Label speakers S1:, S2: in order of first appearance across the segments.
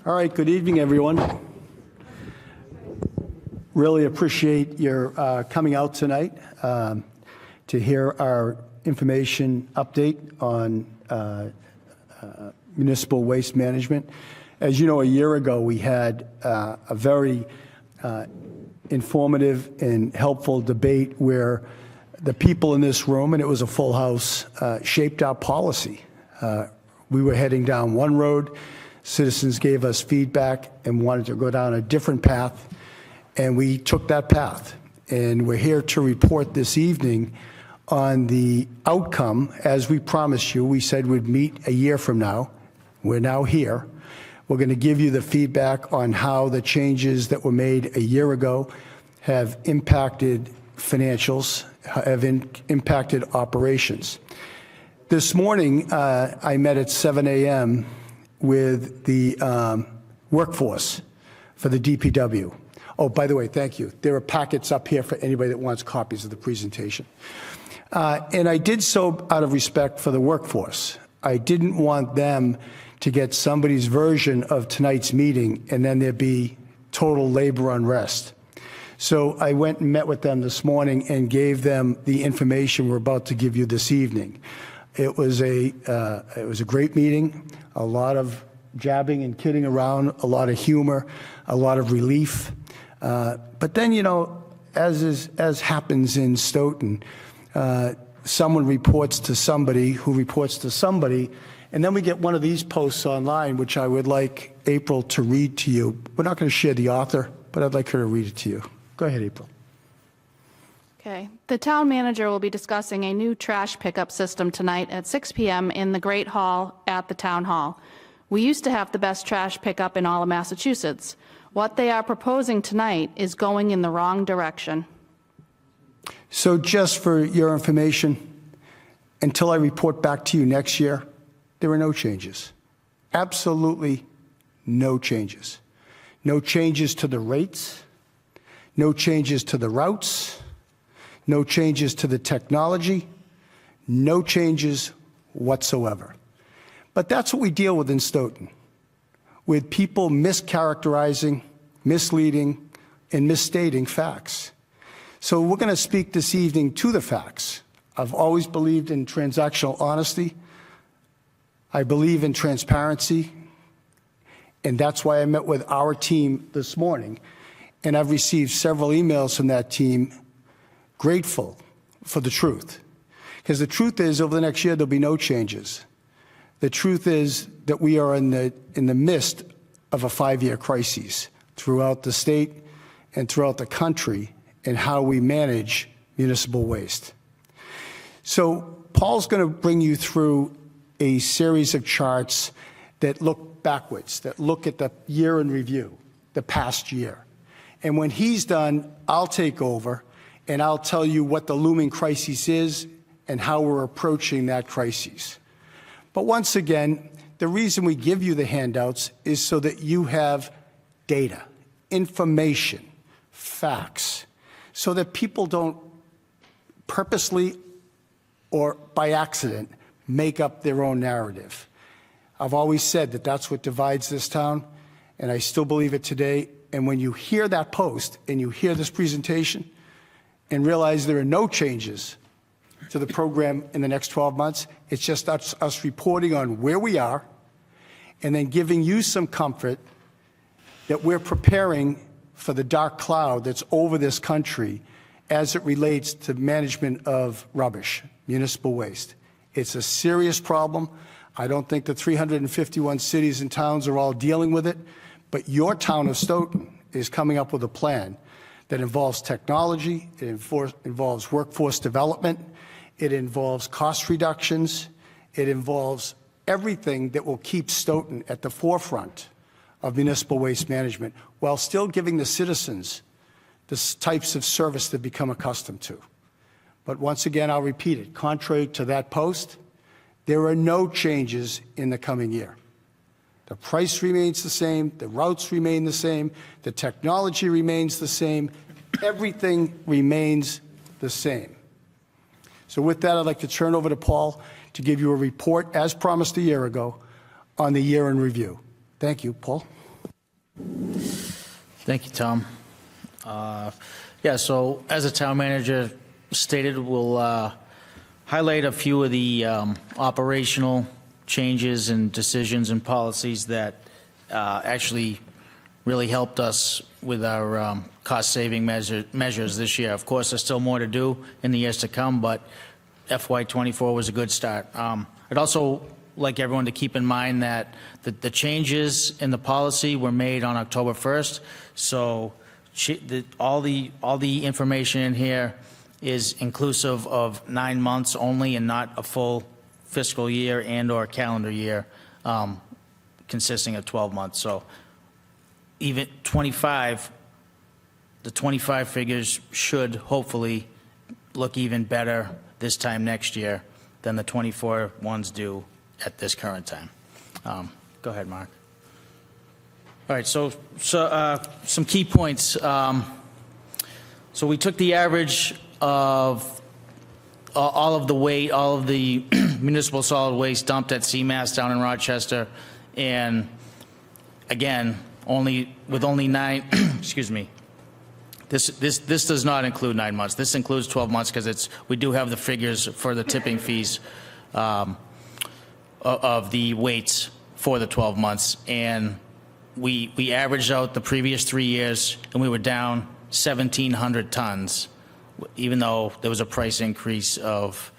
S1: All right, good evening, everyone. Really appreciate your coming out tonight to hear our information update on municipal waste management. As you know, a year ago, we had a very informative and helpful debate where the people in this room, and it was a full house, shaped our policy. We were heading down one road. Citizens gave us feedback and wanted to go down a different path, and we took that path. And we're here to report this evening on the outcome. As we promised you, we said we'd meet a year from now. We're now here. We're going to give you the feedback on how the changes that were made a year ago have impacted financials, have impacted operations. This morning, I met at 7 a.m. with the workforce for the DPW. Oh, by the way, thank you. There are packets up here for anybody that wants copies of the presentation. And I did so out of respect for the workforce. I didn't want them to get somebody's version of tonight's meeting and then there'd be total labor unrest. So I went and met with them this morning and gave them the information we're about to give you this evening. It was a great meeting, a lot of jabbing and kidding around, a lot of humor, a lot of relief. But then, you know, as happens in Stoughton, someone reports to somebody who reports to somebody, and then we get one of these posts online, which I would like April to read to you. We're not going to share the author, but I'd like her to read it to you. Go ahead, April.
S2: Okay. The town manager will be discussing a new trash pickup system tonight at 6 p.m. in the Great Hall at the Town Hall. We used to have the best trash pickup in all of Massachusetts. What they are proposing tonight is going in the wrong direction.
S1: So just for your information, until I report back to you next year, there are no changes. Absolutely no changes. No changes to the rates, no changes to the routes, no changes to the technology, no changes whatsoever. But that's what we deal with in Stoughton, with people mischaracterizing, misleading, and misstating facts. So we're going to speak this evening to the facts. I've always believed in transactional honesty. I believe in transparency, and that's why I met with our team this morning. And I've received several emails from that team grateful for the truth. Because the truth is, over the next year, there'll be no changes. The truth is that we are in the midst of a 5-year crisis throughout the state and throughout the country in how we manage municipal waste. So Paul's going to bring you through a series of charts that look backwards, that look at the year in review, the past year. And when he's done, I'll take over and I'll tell you what the looming crisis is and how we're approaching that crisis. But once again, the reason we give you the handouts is so that you have data, information, facts, so that people don't purposely or by accident make up their own narrative. I've always said that that's what divides this town, and I still believe it today. And when you hear that post and you hear this presentation and realize there are no changes to the program in the next 12 months, it's just us reporting on where we are and then giving you some comfort that we're preparing for the dark cloud that's over this country as it relates to management of rubbish, municipal waste. It's a serious problem. I don't think the 351 cities and towns are all dealing with it, but your town of Stoughton is coming up with a plan that involves technology, it involves workforce development, it involves cost reductions, it involves everything that will keep Stoughton at the forefront of municipal waste management while still giving the citizens the types of service they've become accustomed to. But once again, I'll repeat it, contrary to that post, there are no changes in the coming year. The price remains the same, the routes remain the same, the technology remains the same, everything remains the same. So with that, I'd like to turn over to Paul to give you a report, as promised a year ago, on the year in review. Thank you, Paul.
S3: Thank you, Tom. Yeah, so as the town manager stated, we'll highlight a few of the operational changes and decisions and policies that actually really helped us with our cost-saving measures this year. Of course, there's still more to do in the years to come, but FY24 was a good start. I'd also like everyone to keep in mind that the changes in the policy were made on October 1st, so all the information in here is inclusive of 9 months only and not a full fiscal year and or calendar year consisting of 12 months. So even the 25 figures should hopefully look even better this time next year than the 24 ones do at this current time. Go ahead, Mark. All right, so some key points. So we took the average of all of the municipal solid waste dumped at CMAS down in Rochester, and again, with only 9, excuse me, this does not include 9 months. This includes 12 months because we do have the figures for the tipping fees of the weights for the 12 months, and we averaged out the previous 3 years, and we were down 1,700 tons, even though there was a price increase of,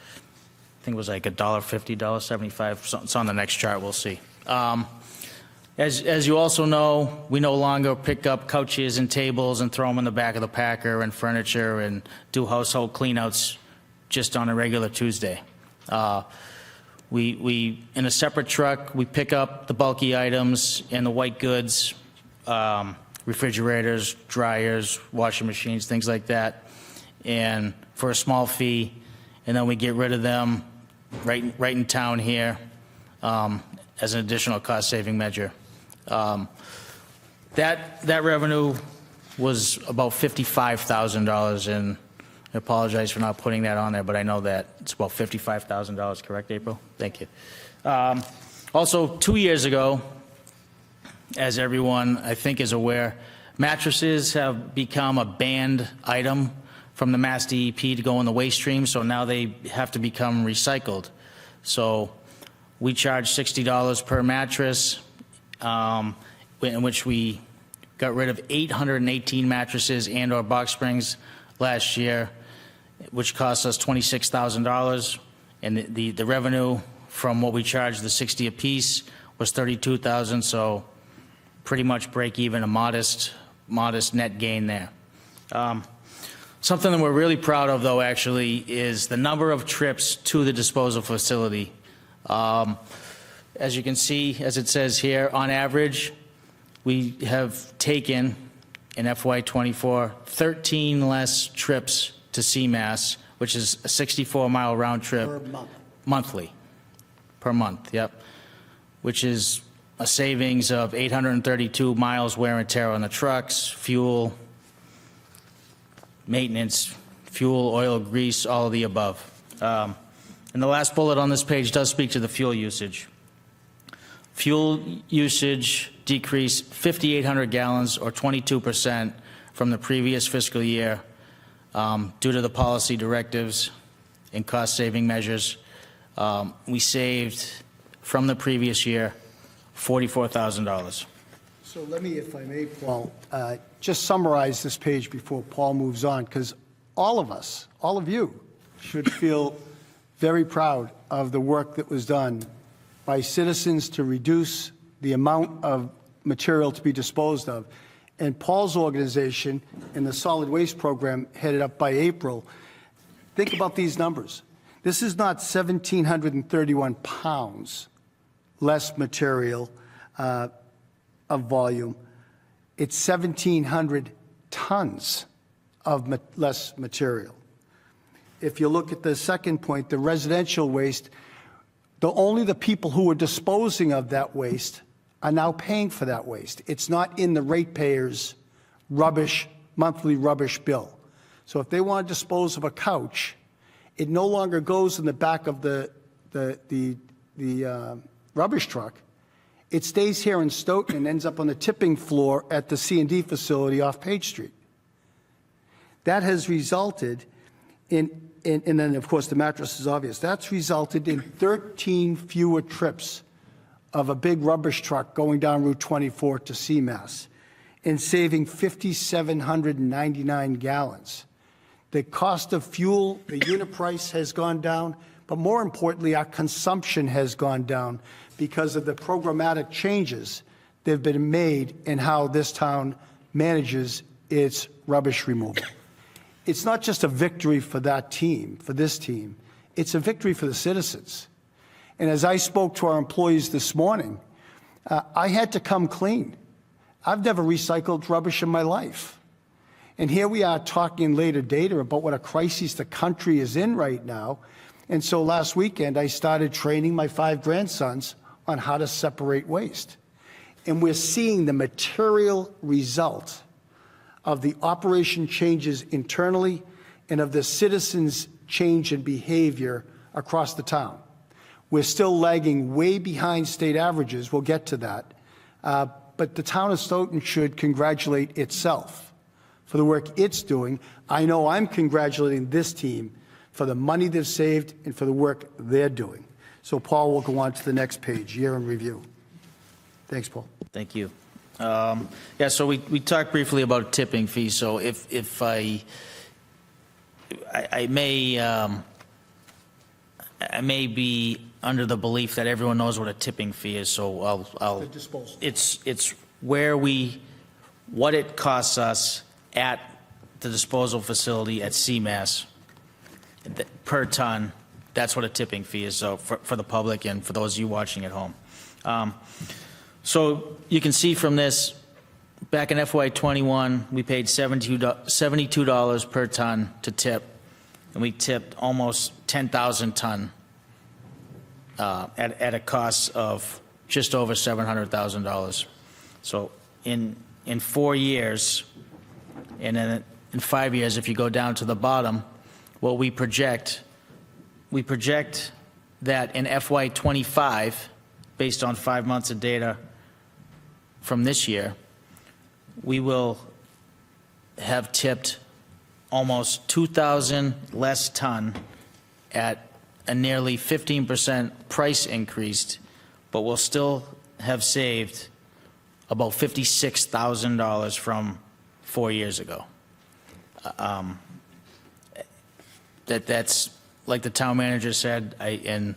S3: I think it was like $1.50, $1.75. It's on the next chart. We'll see. As you also know, we no longer pick up couches and tables and throw them in the back of the Packer and furniture and do household cleanouts just on a regular Tuesday. We in a separate truck, we pick up the bulky items and the white goods, refrigerators, dryers, washing machines, things like that, and for a small fee, and then we get rid of them right in town here as an additional cost-saving measure. That revenue was about $55,000, and I apologize for not putting that on there, but I know that it's about $55,000, correct, April? Thank you. Also, 2 years ago, as everyone I think is aware, mattresses have become a banned item from the Mass DEP to go in the waste stream, so now they have to become recycled. So we charge $60 per mattress, in which we got rid of 818 mattresses and or box springs last year, which cost us $26,000, and the revenue from what we charged, the 60 apiece, was $32,000, so pretty much break even, a modest net gain there. Something that we're really proud of, though, actually, is the number of trips to the disposal facility. As you can see, as it says here, on average, we have taken, in FY24, 13 less trips to CMAS, which is a 64-mile round trip.
S1: Per month.
S3: Monthly. Per month, yep. Which is a savings of 832 miles wear and tear on the trucks, fuel, maintenance, fuel, oil, grease, all of the above. And the last bullet on this page does speak to the fuel usage. Fuel usage decreased 5,800 gallons, or 22%, from the previous fiscal year due to the policy directives and cost-saving measures. We saved, from the previous year, $44,000.
S1: So let me, if I may, Paul, just summarize this page before Paul moves on, because all of us, all of you, should feel very proud of the work that was done by citizens to reduce the amount of material to be disposed of. And Paul's organization and the solid waste program, headed up by April, think about these numbers. This is not 1,731 pounds less material of volume. It's 1,700 tons of less material. If you look at the second point, the residential waste, only the people who are disposing of that waste are now paying for that waste. It's not in the ratepayers' monthly rubbish bill. So if they want to dispose of a couch, it no longer goes in the back of the rubbish truck. It stays here in Stoughton and ends up on the tipping floor at the C&D facility off Page Street. That has resulted in, and then of course the mattress is obvious, that's resulted in 13 fewer trips of a big rubbish truck going down Route 24 to CMAS and saving 5,799 gallons. The cost of fuel, the unit price has gone down, but more importantly, our consumption has gone down because of the programmatic changes that have been made in how this town manages its rubbish removal. It's not just a victory for that team, for this team, it's a victory for the citizens. And as I spoke to our employees this morning, I had to come clean. I've never recycled rubbish in my life. And here we are talking in later data about what a crisis the country is in right now. And so last weekend, I started training my 5 grandsons on how to separate waste. And we're seeing the material result of the operation changes internally and of the citizens' change in behavior across the town. We're still lagging way behind state averages. We'll get to that. But the town of Stoughton should congratulate itself for the work it's doing. I know I'm congratulating this team for the money they've saved and for the work they're doing. So Paul will go on to the next page, year in review. Thanks, Paul.
S3: Thank you. Yeah, so we talked briefly about tipping fees. So if I may be under the belief that everyone knows what a tipping fee is. So I'll
S1: The disposal.
S3: it's where what it costs us at the disposal facility at CMAS per ton. That's what a tipping fee is. So for the public and for those of you watching at home. So you can see from this, back in FY21, we paid $72 per ton to tip, and we tipped almost 10,000 ton at a cost of just over $700,000. So in 4 years, and in 5 years, if you go down to the bottom, what we project that in FY25, based on 5 months of data from this year, we will have tipped almost 2,000 less ton at a nearly 15% price increase, but we'll still have saved about $56,000 from 4 years ago. That's like the town manager said, and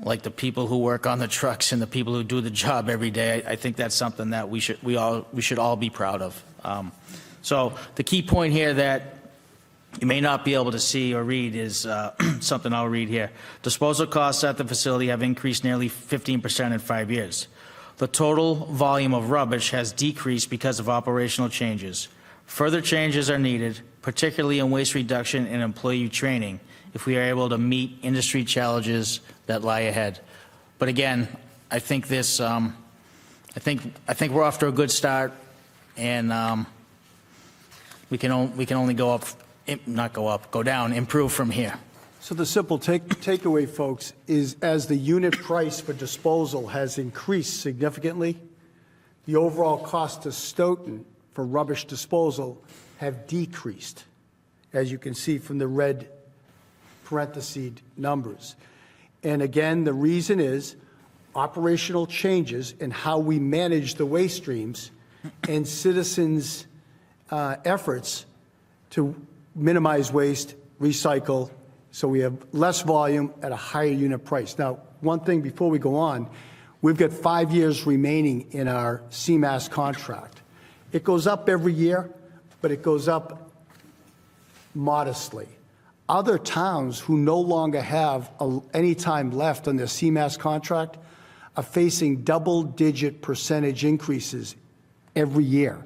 S3: like the people who work on the trucks and the people who do the job every day. I think that's something that we should all be proud of. So the key point here that you may not be able to see or read is something I'll read here. Disposal costs at the facility have increased nearly 15% in 5 years. The total volume of rubbish has decreased because of operational changes. Further changes are needed, particularly in waste reduction and employee training, if we are able to meet industry challenges that lie ahead. But again, I think this, I think we're off to a good start, and we can only go up, not go up, go down, improve from here.
S1: So the simple takeaway, folks, is as the unit price for disposal has increased significantly, the overall cost to Stoughton for rubbish disposal have decreased, as you can see from the red parentheses numbers. And again, the reason is operational changes in how we manage the waste streams and citizens' efforts to minimize waste, recycle, so we have less volume at a higher unit price. Now, one thing before we go on, we've got 5 years remaining in our CMAS contract. It goes up every year, but it goes up modestly. Other towns who no longer have any time left on their CMAS contract are facing double-digit percentage increases every year.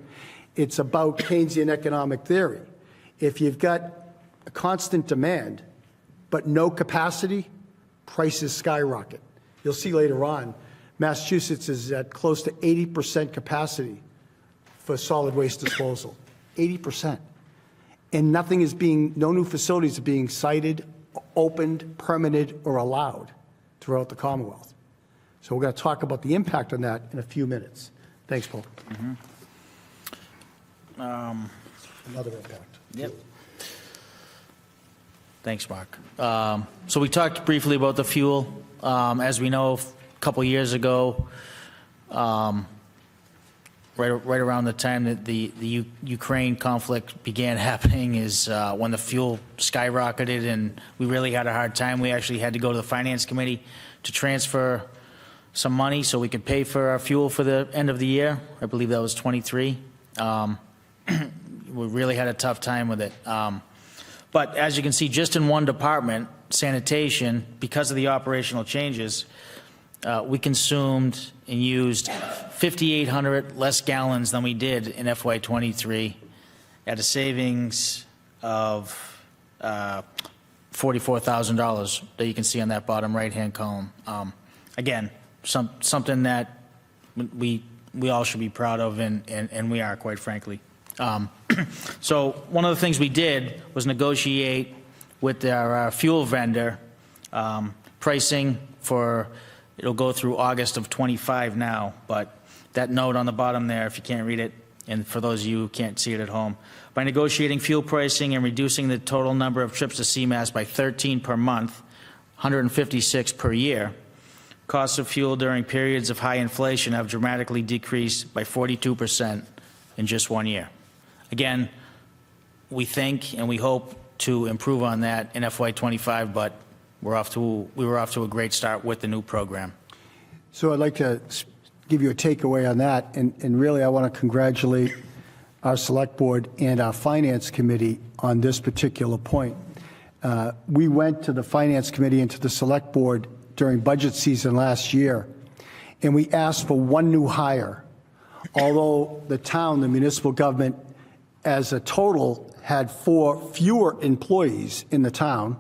S1: It's about Keynesian economic theory. If you've got a constant demand but no capacity, prices skyrocket. You'll see later on, Massachusetts is at close to 80% capacity for solid waste disposal, 80%. And no new facilities are being sited, opened, permitted, or allowed throughout the Commonwealth. So we're going to talk about the impact on that in a few minutes. Thanks, Paul. Another impact.
S3: Yep. Thanks, Mark. So we talked briefly about the fuel. As we know, a couple years ago, right around the time that the Ukraine conflict began happening is when the fuel skyrocketed, and we really had a hard time. We actually had to go to the Finance Committee to transfer some money so we could pay for our fuel for the end of the year. I believe that was 23. We really had a tough time with it. But as you can see, just in one department, sanitation, because of the operational changes, we consumed and used 5,800 less gallons than we did in FY23 at a savings of $44,000 that you can see on that bottom right-hand column. Again, something that we all should be proud of, and we are, quite frankly. So one of the things we did was negotiate with our fuel vendor pricing for, it'll go through August of 25 now, but that note on the bottom there, if you can't read it, and for those of you who can't see it at home, by negotiating fuel pricing and reducing the total number of trips to CMAS by 13 per month, 156 per year, costs of fuel during periods of high inflation have dramatically decreased by 42% in just 1 year. Again, we think and we hope to improve on that in FY25, but we were off to a great start with the new program.
S1: So I'd like to give you a takeaway on that, and really I want to congratulate our Select Board and our Finance Committee on this particular point. We went to the Finance Committee and to the Select Board during budget season last year, and we asked for one new hire. Although the town, the municipal government, as a total, had 4 fewer employees in the town,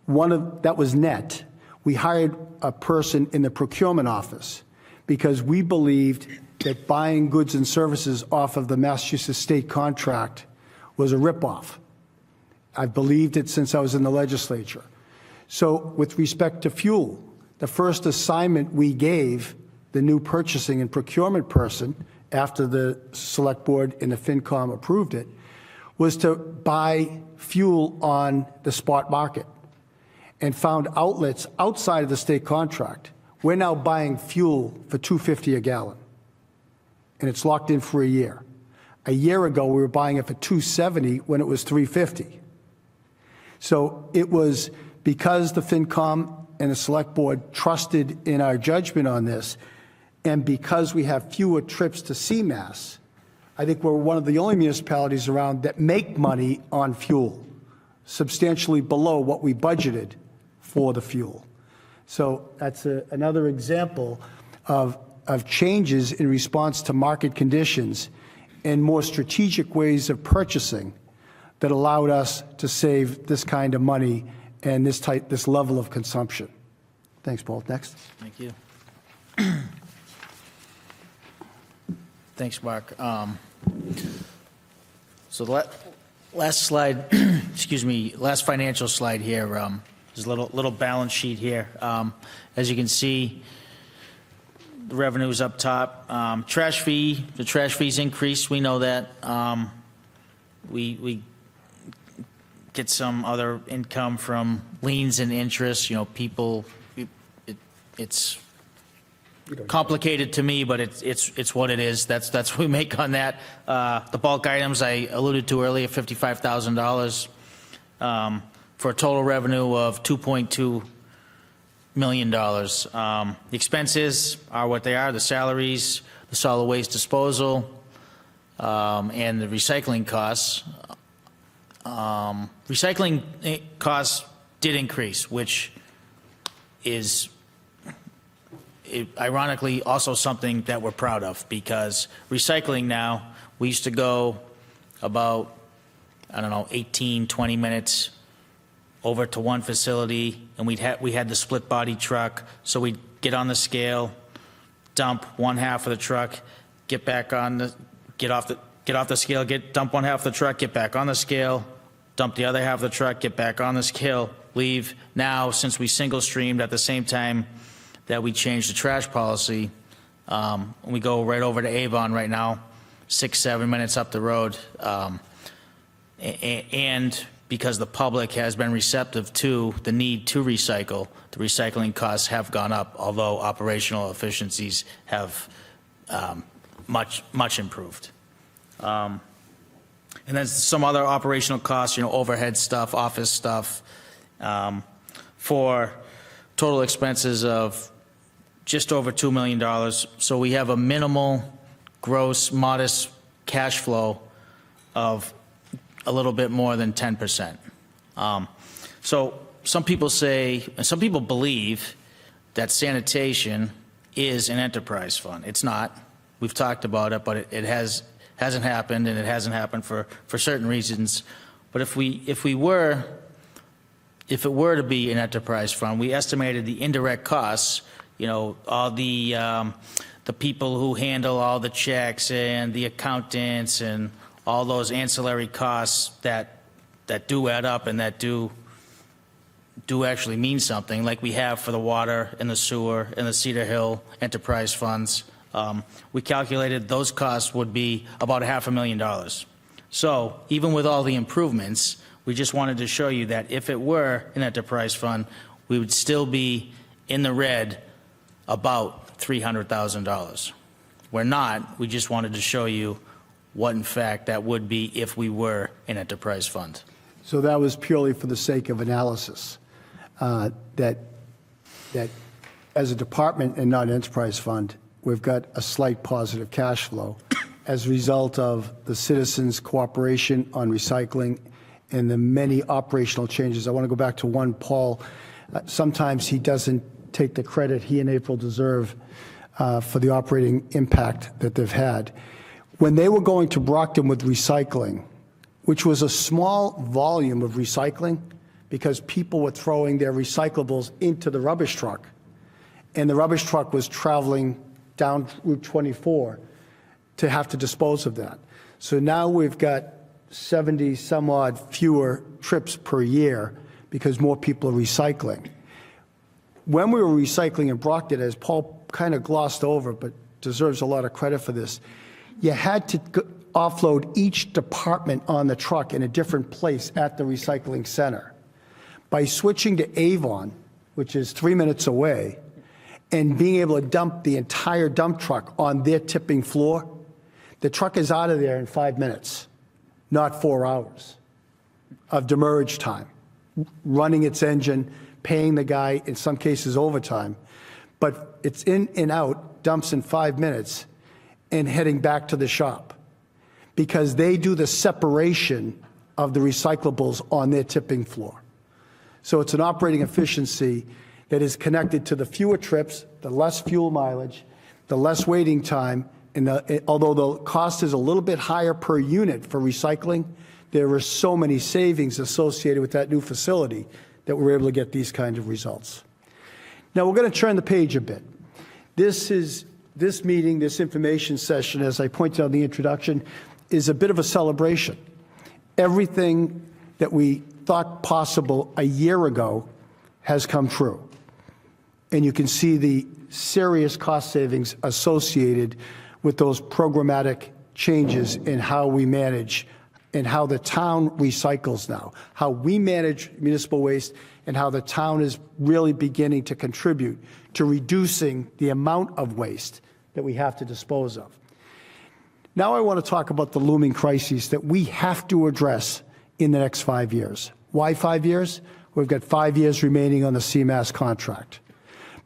S1: that was net. We hired a person in the procurement office because we believed that buying goods and services off of the Massachusetts state contract was a ripoff. I've believed it since I was in the legislature. So with respect to fuel, the first assignment we gave the new purchasing and procurement person after the Select Board and the FinCom approved it was to buy fuel on the spot market and found outlets outside of the state contract. We're now buying fuel for $2.50 a gallon, and it's locked in for a year. A year ago, we were buying it for $2.70 when it was $3.50. So it was because the FinCom and the Select Board trusted in our judgment on this, and because we have fewer trips to CMAS, I think we're one of the only municipalities around that make money on fuel, substantially below what we budgeted for the fuel. So that's another example of changes in response to market conditions and more strategic ways of purchasing that allowed us to save this kind of money and this level of consumption. Thanks, Paul. Next.
S3: Thank you. Thanks, Mark. So the last slide, excuse me, last financial slide here, there's a little balance sheet here. As you can see, the revenue's up top. The trash fees increased, we know that. We get some other income from liens and interest, people, it's complicated to me, but it's what it is. That's what we make on that. The bulk items I alluded to earlier, $55,000 for a total revenue of $2.2 million. The expenses are what they are: the salaries, the solid waste disposal, and the recycling costs. Recycling costs did increase, which is ironically also something that we're proud of, because recycling now, we used to go about, 18, 20 minutes over to one facility, and we had the split body truck, so we'd get on the scale, dump one half of the truck, get off the scale, dump one half of the truck, get back on the scale, dump the other half of the truck, get back on the scale, leave. Now, since we single streamed at the same time, that we changed the trash policy. We go right over to Avon right now, 6-7 minutes up the road. And because the public has been receptive to the need to recycle, the recycling costs have gone up, although operational efficiencies have much improved. And then some other operational costs, overhead stuff, office stuff, for total expenses of just over $2 million. So we have a minimal, gross, modest cash flow of a little bit more than 10%. So some people say, and some people believe that sanitation is an enterprise fund. It's not. We've talked about it, but it hasn't happened, and it hasn't happened for certain reasons. But if it were to be an enterprise fund, we estimated the indirect costs, all the people who handle all the checks and the accountants and all those ancillary costs that do add up and that do actually mean something, like we have for the water and the sewer and the Cedar Hill enterprise funds. We calculated those costs would be about $500,000. So even with all the improvements, we just wanted to show you that if it were an enterprise fund, we would still be in the red about $300,000. We're not. We just wanted to show you what, in fact, that would be if we were an enterprise fund.
S1: So that was purely for the sake of analysis, that as a department and not an enterprise fund, we've got a slight positive cash flow as a result of the citizens' cooperation on recycling and the many operational changes. I want to go back to one, Paul. Sometimes he doesn't take the credit he and April deserve for the operating impact that they've had. When they were going to Brockton with recycling, which was a small volume of recycling because people were throwing their recyclables into the rubbish truck, and the rubbish truck was traveling down Route 24 to have to dispose of that. So now we've got 70 some odd fewer trips per year because more people are recycling. When we were recycling in Brockton, as Paul kind of glossed over, but deserves a lot of credit for this, you had to offload each department on the truck in a different place at the recycling center. By switching to Avon, which is 3 minutes away, and being able to dump the entire dump truck on their tipping floor, the truck is out of there in 5 minutes, not 4 hours of demurrage time, running its engine, paying the guy, in some cases overtime. But it's in and out, dumps in 5 minutes, and heading back to the shop because they do the separation of the recyclables on their tipping floor. So it's an operating efficiency that is connected to the fewer trips, the less fuel mileage, the less waiting time, and although the cost is a little bit higher per unit for recycling, there are so many savings associated with that new facility that we're able to get these kinds of results. Now we're going to turn the page a bit. This meeting, this information session, as I pointed out in the introduction, is a bit of a celebration. Everything that we thought possible a year ago has come true. And you can see the serious cost savings associated with those programmatic changes in how we manage and how the town recycles now, how we manage municipal waste, and how the town is really beginning to contribute to reducing the amount of waste that we have to dispose of. Now I want to talk about the looming crises that we have to address in the next 5 years. Why 5 years? We've got 5 years remaining on the CMAS contract.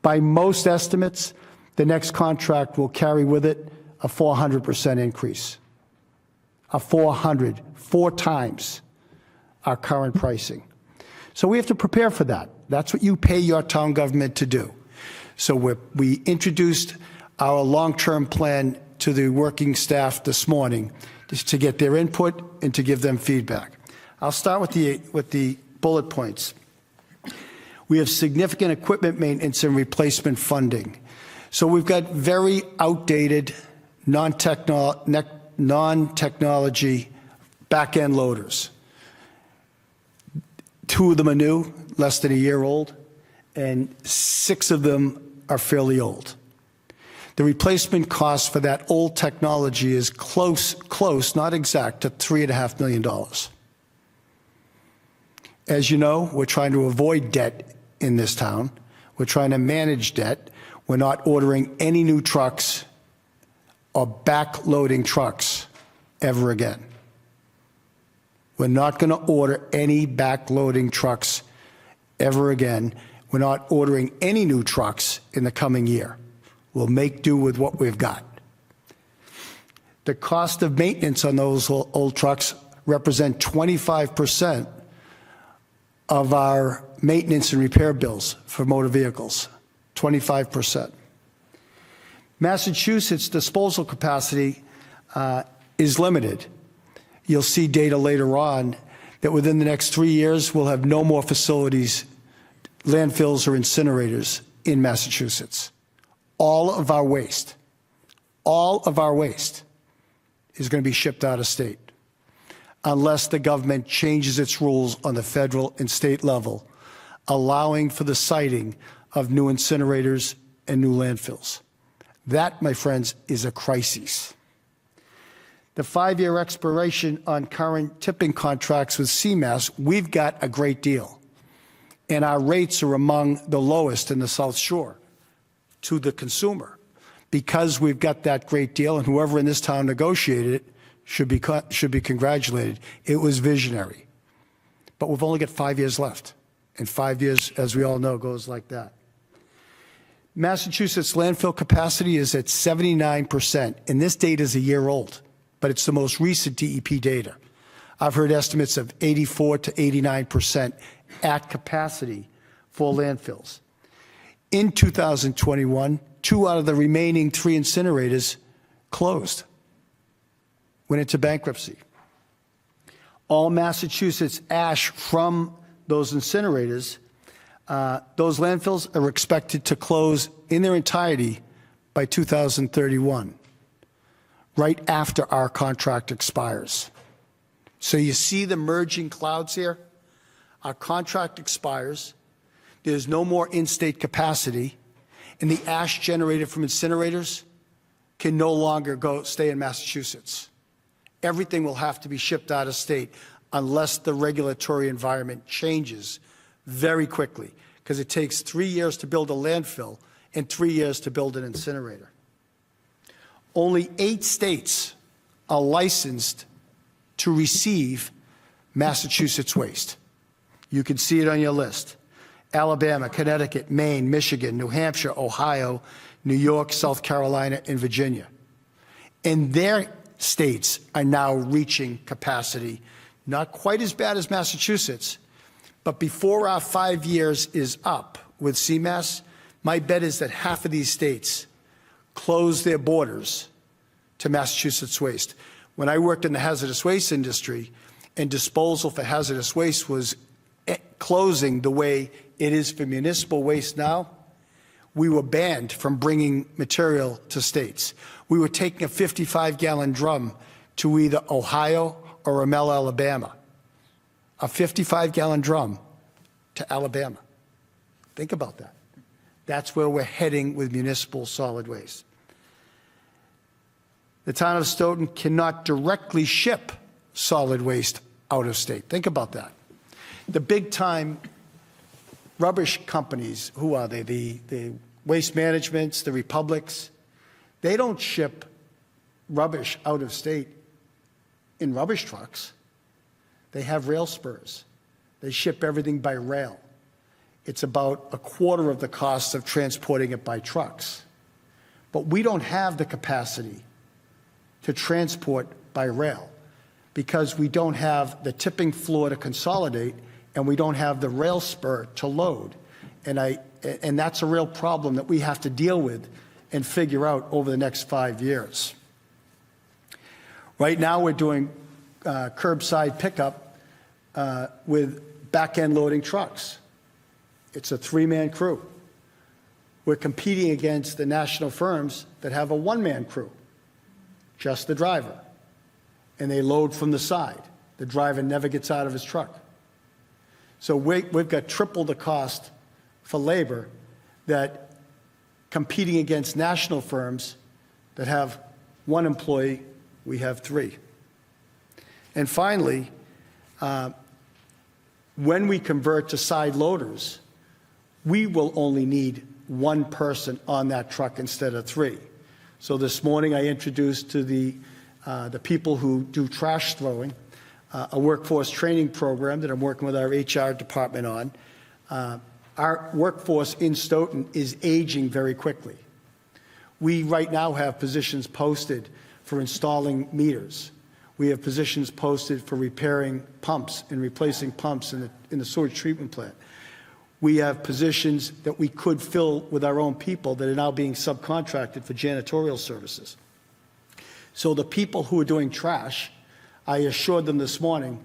S1: By most estimates, the next contract will carry with it a 400% increase. A 4 times our current pricing. So we have to prepare for that. That's what you pay your town government to do. So we introduced our long-term plan to the working staff this morning just to get their input and to give them feedback. I'll start with the bullet points. We have significant equipment maintenance and replacement funding. So we've got very outdated, non-technology back-end loaders. 2 of them are new, less than a year old, and 6 of them are fairly old. The replacement cost for that old technology is close, not exact, to $3.5 million. As you know, we're trying to avoid debt in this town. We're trying to manage debt. We're not ordering any new trucks or backloading trucks ever again. We're not going to order any backloading trucks ever again. We're not ordering any new trucks in the coming year. We'll make do with what we've got. The cost of maintenance on those old trucks represent 25% of our maintenance and repair bills for motor vehicles, 25%. Massachusetts' disposal capacity is limited. You'll see data later on that within the next 3 years, we'll have no more facilities, landfills or incinerators in Massachusetts. All of our waste is going to be shipped out of state unless the government changes its rules on the federal and state level, allowing for the siting of new incinerators and new landfills. That, my friends, is a crisis. The 5-year expiration on current tipping contracts with CMAS, we've got a great deal. And our rates are among the lowest in the South Shore to the consumer. Because we've got that great deal, and whoever in this town negotiated it should be congratulated. It was visionary. But we've only got 5 years left. And 5 years, as we all know, goes like that. Massachusetts landfill capacity is at 79%, and this data is a year old, but it's the most recent DEP data. I've heard estimates of 84 to 89% at capacity for landfills. In 2021, 2 out of the remaining 3 incinerators closed, went into bankruptcy. All Massachusetts ash from those incinerators, those landfills are expected to close in their entirety by 2031, right after our contract expires. So you see the merging clouds here? Our contract expires, there's no more in-state capacity, and the ash generated from incinerators can no longer stay in Massachusetts. Everything will have to be shipped out of state unless the regulatory environment changes very quickly, because it takes 3 years to build a landfill and 3 years to build an incinerator. Only 8 states are licensed to receive Massachusetts waste. You can see it on your list. Alabama, Connecticut, Maine, Michigan, New Hampshire, Ohio, New York, South Carolina, and Virginia. And their states are now reaching capacity, not quite as bad as Massachusetts, but before our 5 years is up with CMAS, my bet is that half of these states close their borders to Massachusetts waste. When I worked in the hazardous waste industry and disposal for hazardous waste was closing the way it is for municipal waste now, we were banned from bringing material to states. We were taking a 55-gallon drum to either Ohio or Ramel, Alabama. A 55-gallon drum to Alabama. Think about that. That's where we're heading with municipal solid waste. The town of Stoughton cannot directly ship solid waste out of state. Think about that. The big-time rubbish companies, who are they? The Waste Managements, the Republics, they don't ship rubbish out of state in rubbish trucks. They have rail spurs. They ship everything by rail. It's about a quarter of the cost of transporting it by trucks. But we don't have the capacity to transport by rail because we don't have the tipping floor to consolidate and we don't have the rail spur to load. And that's a real problem that we have to deal with and figure out over the next 5 years. Right now we're doing curbside pickup with back-end loading trucks. It's a 3-man crew. We're competing against the national firms that have a 1-man crew, just the driver, and they load from the side. The driver never gets out of his truck. So we've got triple the cost for labor that competing against national firms that have one employee, we have 3. And finally, when we convert to side loaders, we will only need 1 person on that truck instead of 3. So this morning I introduced to the people who do trash throwing a workforce training program that I'm working with our HR department on. Our workforce in Stoughton is aging very quickly. We right now have positions posted for installing meters. We have positions posted for repairing pumps and replacing pumps in the sewage treatment plant. We have positions that we could fill with our own people that are now being subcontracted for janitorial services. So the people who are doing trash, I assured them this morning,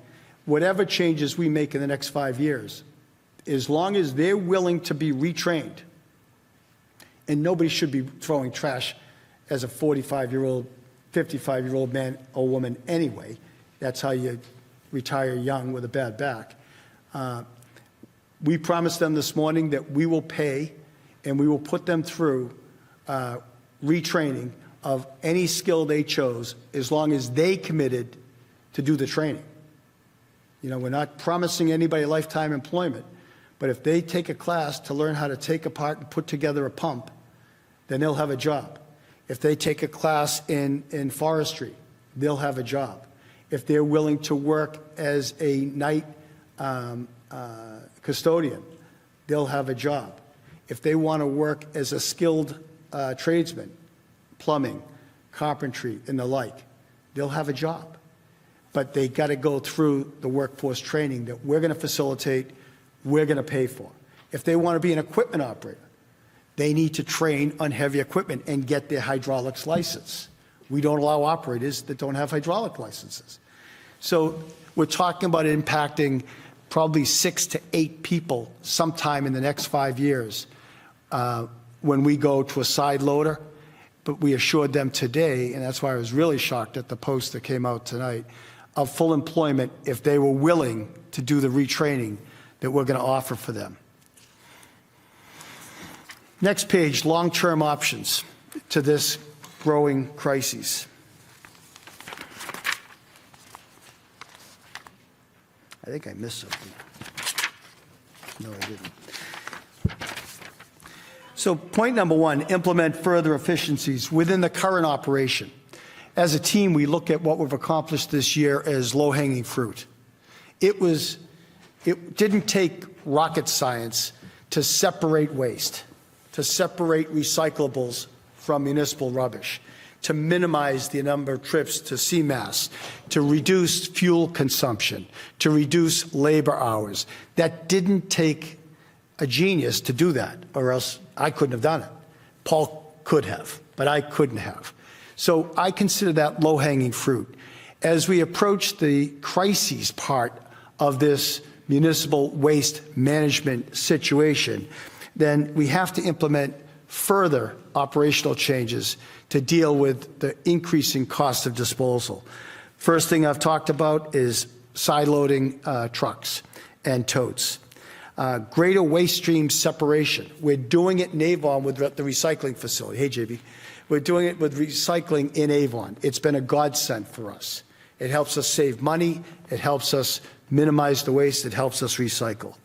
S1: whatever changes we make in the next 5 years, as long as they're willing to be retrained, and nobody should be throwing trash as a 45-year-old, 55-year-old man or woman anyway. That's how you retire young with a bad back. We promised them this morning that we will pay and we will put them through retraining of any skill they chose as long as they committed to do the training. You know, we're not promising anybody lifetime employment, but if they take a class to learn how to take apart and put together a pump, then they'll have a job. If they take a class in forestry, they'll have a job. If they're willing to work as a night custodian, they'll have a job. If they want to work as a skilled tradesman, plumbing, carpentry, and the like, they'll have a job. But they got to go through the workforce training that we're going to facilitate, we're going to pay for. If they want to be an equipment operator, they need to train on heavy equipment and get their hydraulics license. We don't allow operators that don't have hydraulic licenses. So we're talking about impacting probably 6 to 8 people sometime in the next 5 years when we go to a side loader. But we assured them today, and that's why I was really shocked at the post that came out tonight, of full employment if they were willing to do the retraining that we're going to offer for them. Next page, long-term options to this growing crisis. I think I missed something. No, I didn't. So point number 1, implement further efficiencies within the current operation. As a team, we look at what we've accomplished this year as low-hanging fruit. It didn't take rocket science to separate waste, to separate recyclables from municipal rubbish, to minimize the number of trips to CMAS, to reduce fuel consumption, to reduce labor hours. That didn't take a genius to do that, or else I couldn't have done it. Paul could have, but I couldn't have. So I consider that low-hanging fruit. As we approach the crises part of this municipal waste management situation, then we have to implement further operational changes to deal with the increasing cost of disposal. First thing I've talked about is side-loading trucks and totes. Greater waste stream separation. We're doing it in Avon with the recycling facility. Hey, JB. We're doing it with recycling in Avon. It's been a godsend for us. It helps us save money. It helps us minimize the waste. It helps us recycle.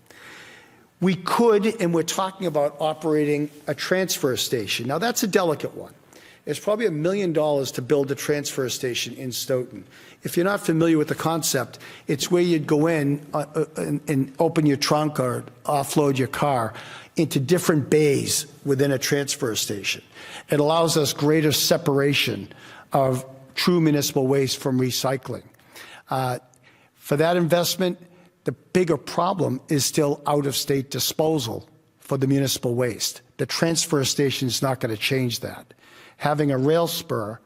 S1: We could, and we're talking about operating a transfer station. Now, that's a delicate one. It's probably $1 million to build a transfer station in Stoughton. If you're not familiar with the concept, it's where you'd go in and open your trunk or offload your car into different bays within a transfer station. It allows us greater separation of true municipal waste from recycling. For that investment, the bigger problem is still out-of-state disposal for the municipal waste. The transfer station is not going to change that. Having a rail spur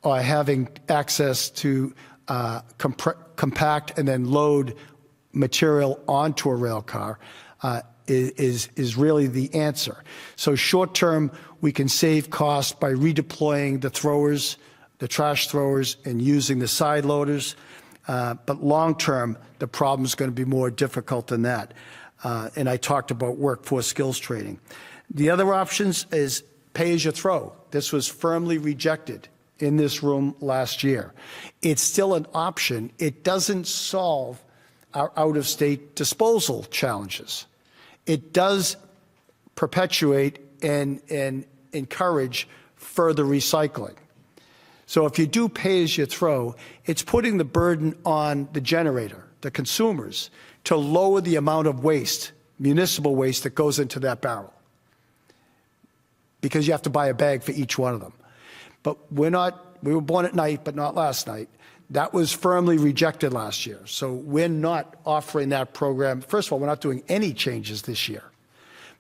S1: or having access to compact and then load material onto a rail car is really the answer. So short term, we can save costs by redeploying the throwers, the trash throwers, and using the side loaders. But long term, the problem is going to be more difficult than that. And I talked about workforce skills training. The other options is pay as you throw. This was firmly rejected in this room last year. It's still an option. It doesn't solve our out-of-state disposal challenges. It does perpetuate and encourage further recycling. So if you do pay as you throw, it's putting the burden on the generator, the consumers, to lower the amount of waste, municipal waste, that goes into that barrel. Because you have to buy a bag for each one of them. But we were born at night, but not last night. That was firmly rejected last year. So we're not offering that program. First of all, we're not doing any changes this year.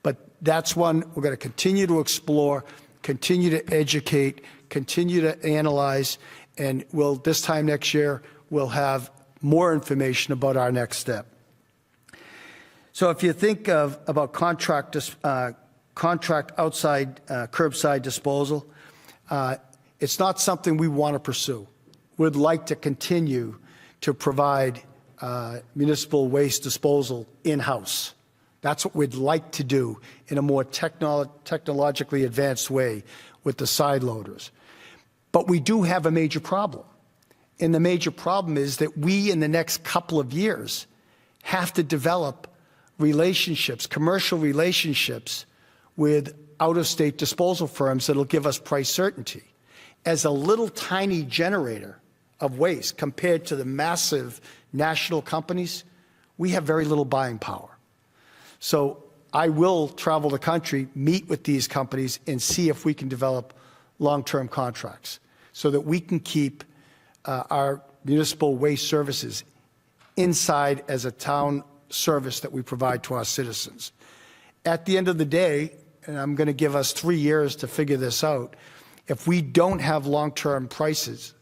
S1: But that's one we're going to continue to explore, continue to educate, continue to analyze, and this time next year, we'll have more information about our next step. So if you think about contract outside curbside disposal, it's not something we want to pursue. We'd like to continue to provide municipal waste disposal in-house. That's what we'd like to do in a more technologically advanced way with the side loaders. But we do have a major problem. And the major problem is that we, in the next couple of years, have to develop relationships, commercial relationships, with out-of-state disposal firms that'll give us price certainty. As a little tiny generator of waste compared to the massive national companies, we have very little buying power. So I will travel the country, meet with these companies, and see if we can develop long-term contracts so that we can keep our municipal waste services inside as a town service that we provide to our citizens. At the end of the day, and I'm going to give us 3 years to figure this out, if we don't have long-term prices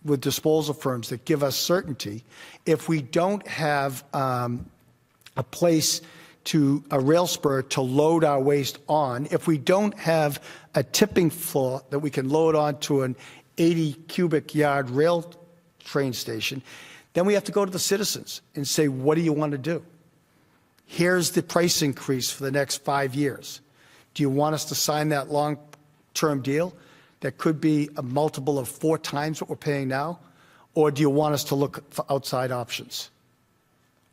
S1: with disposal firms that give us certainty, if we don't have a place a rail spur to load our waste on, if we don't have a tipping floor that we can load onto an 80 cubic yard rail train station, then we have to go to the citizens and say, what do you want to do? Here's the price increase for the next 5 years. Do you want us to sign that long-term deal that could be a multiple of 4 times what we're paying now? Or do you want us to look for outside options?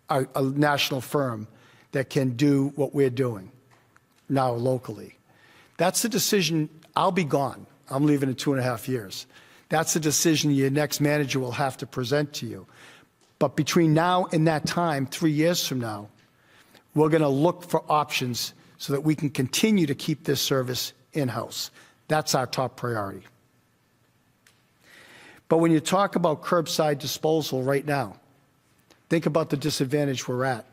S1: A national firm that can do what we're doing now locally. That's the decision. I'll be gone. I'm leaving in 2.5 years. That's the decision your next manager will have to present to you. But between now and that time, 3 years from now, we're going to look for options so that we can continue to keep this service in-house. That's our top priority. But when you talk about curbside disposal right now, think about the disadvantage we're at.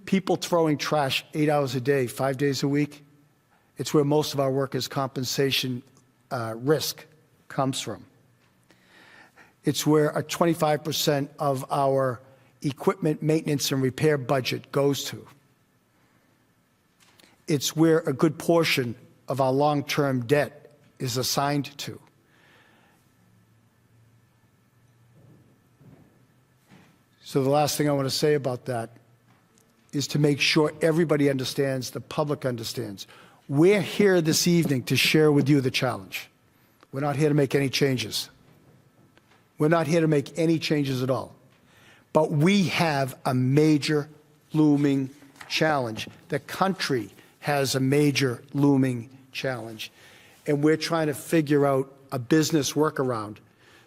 S1: People throwing trash 8 hours a day, 5 days a week, it's where most of our workers' compensation risk comes from. It's where 25% of our equipment maintenance and repair budget goes to. It's where a good portion of our long-term debt is assigned to. So the last thing I want to say about that is to make sure everybody understands, the public understands. We're here this evening to share with you the challenge. We're not here to make any changes. We're not here to make any changes at all. But we have a major looming challenge. The country has a major looming challenge. And we're trying to figure out a business workaround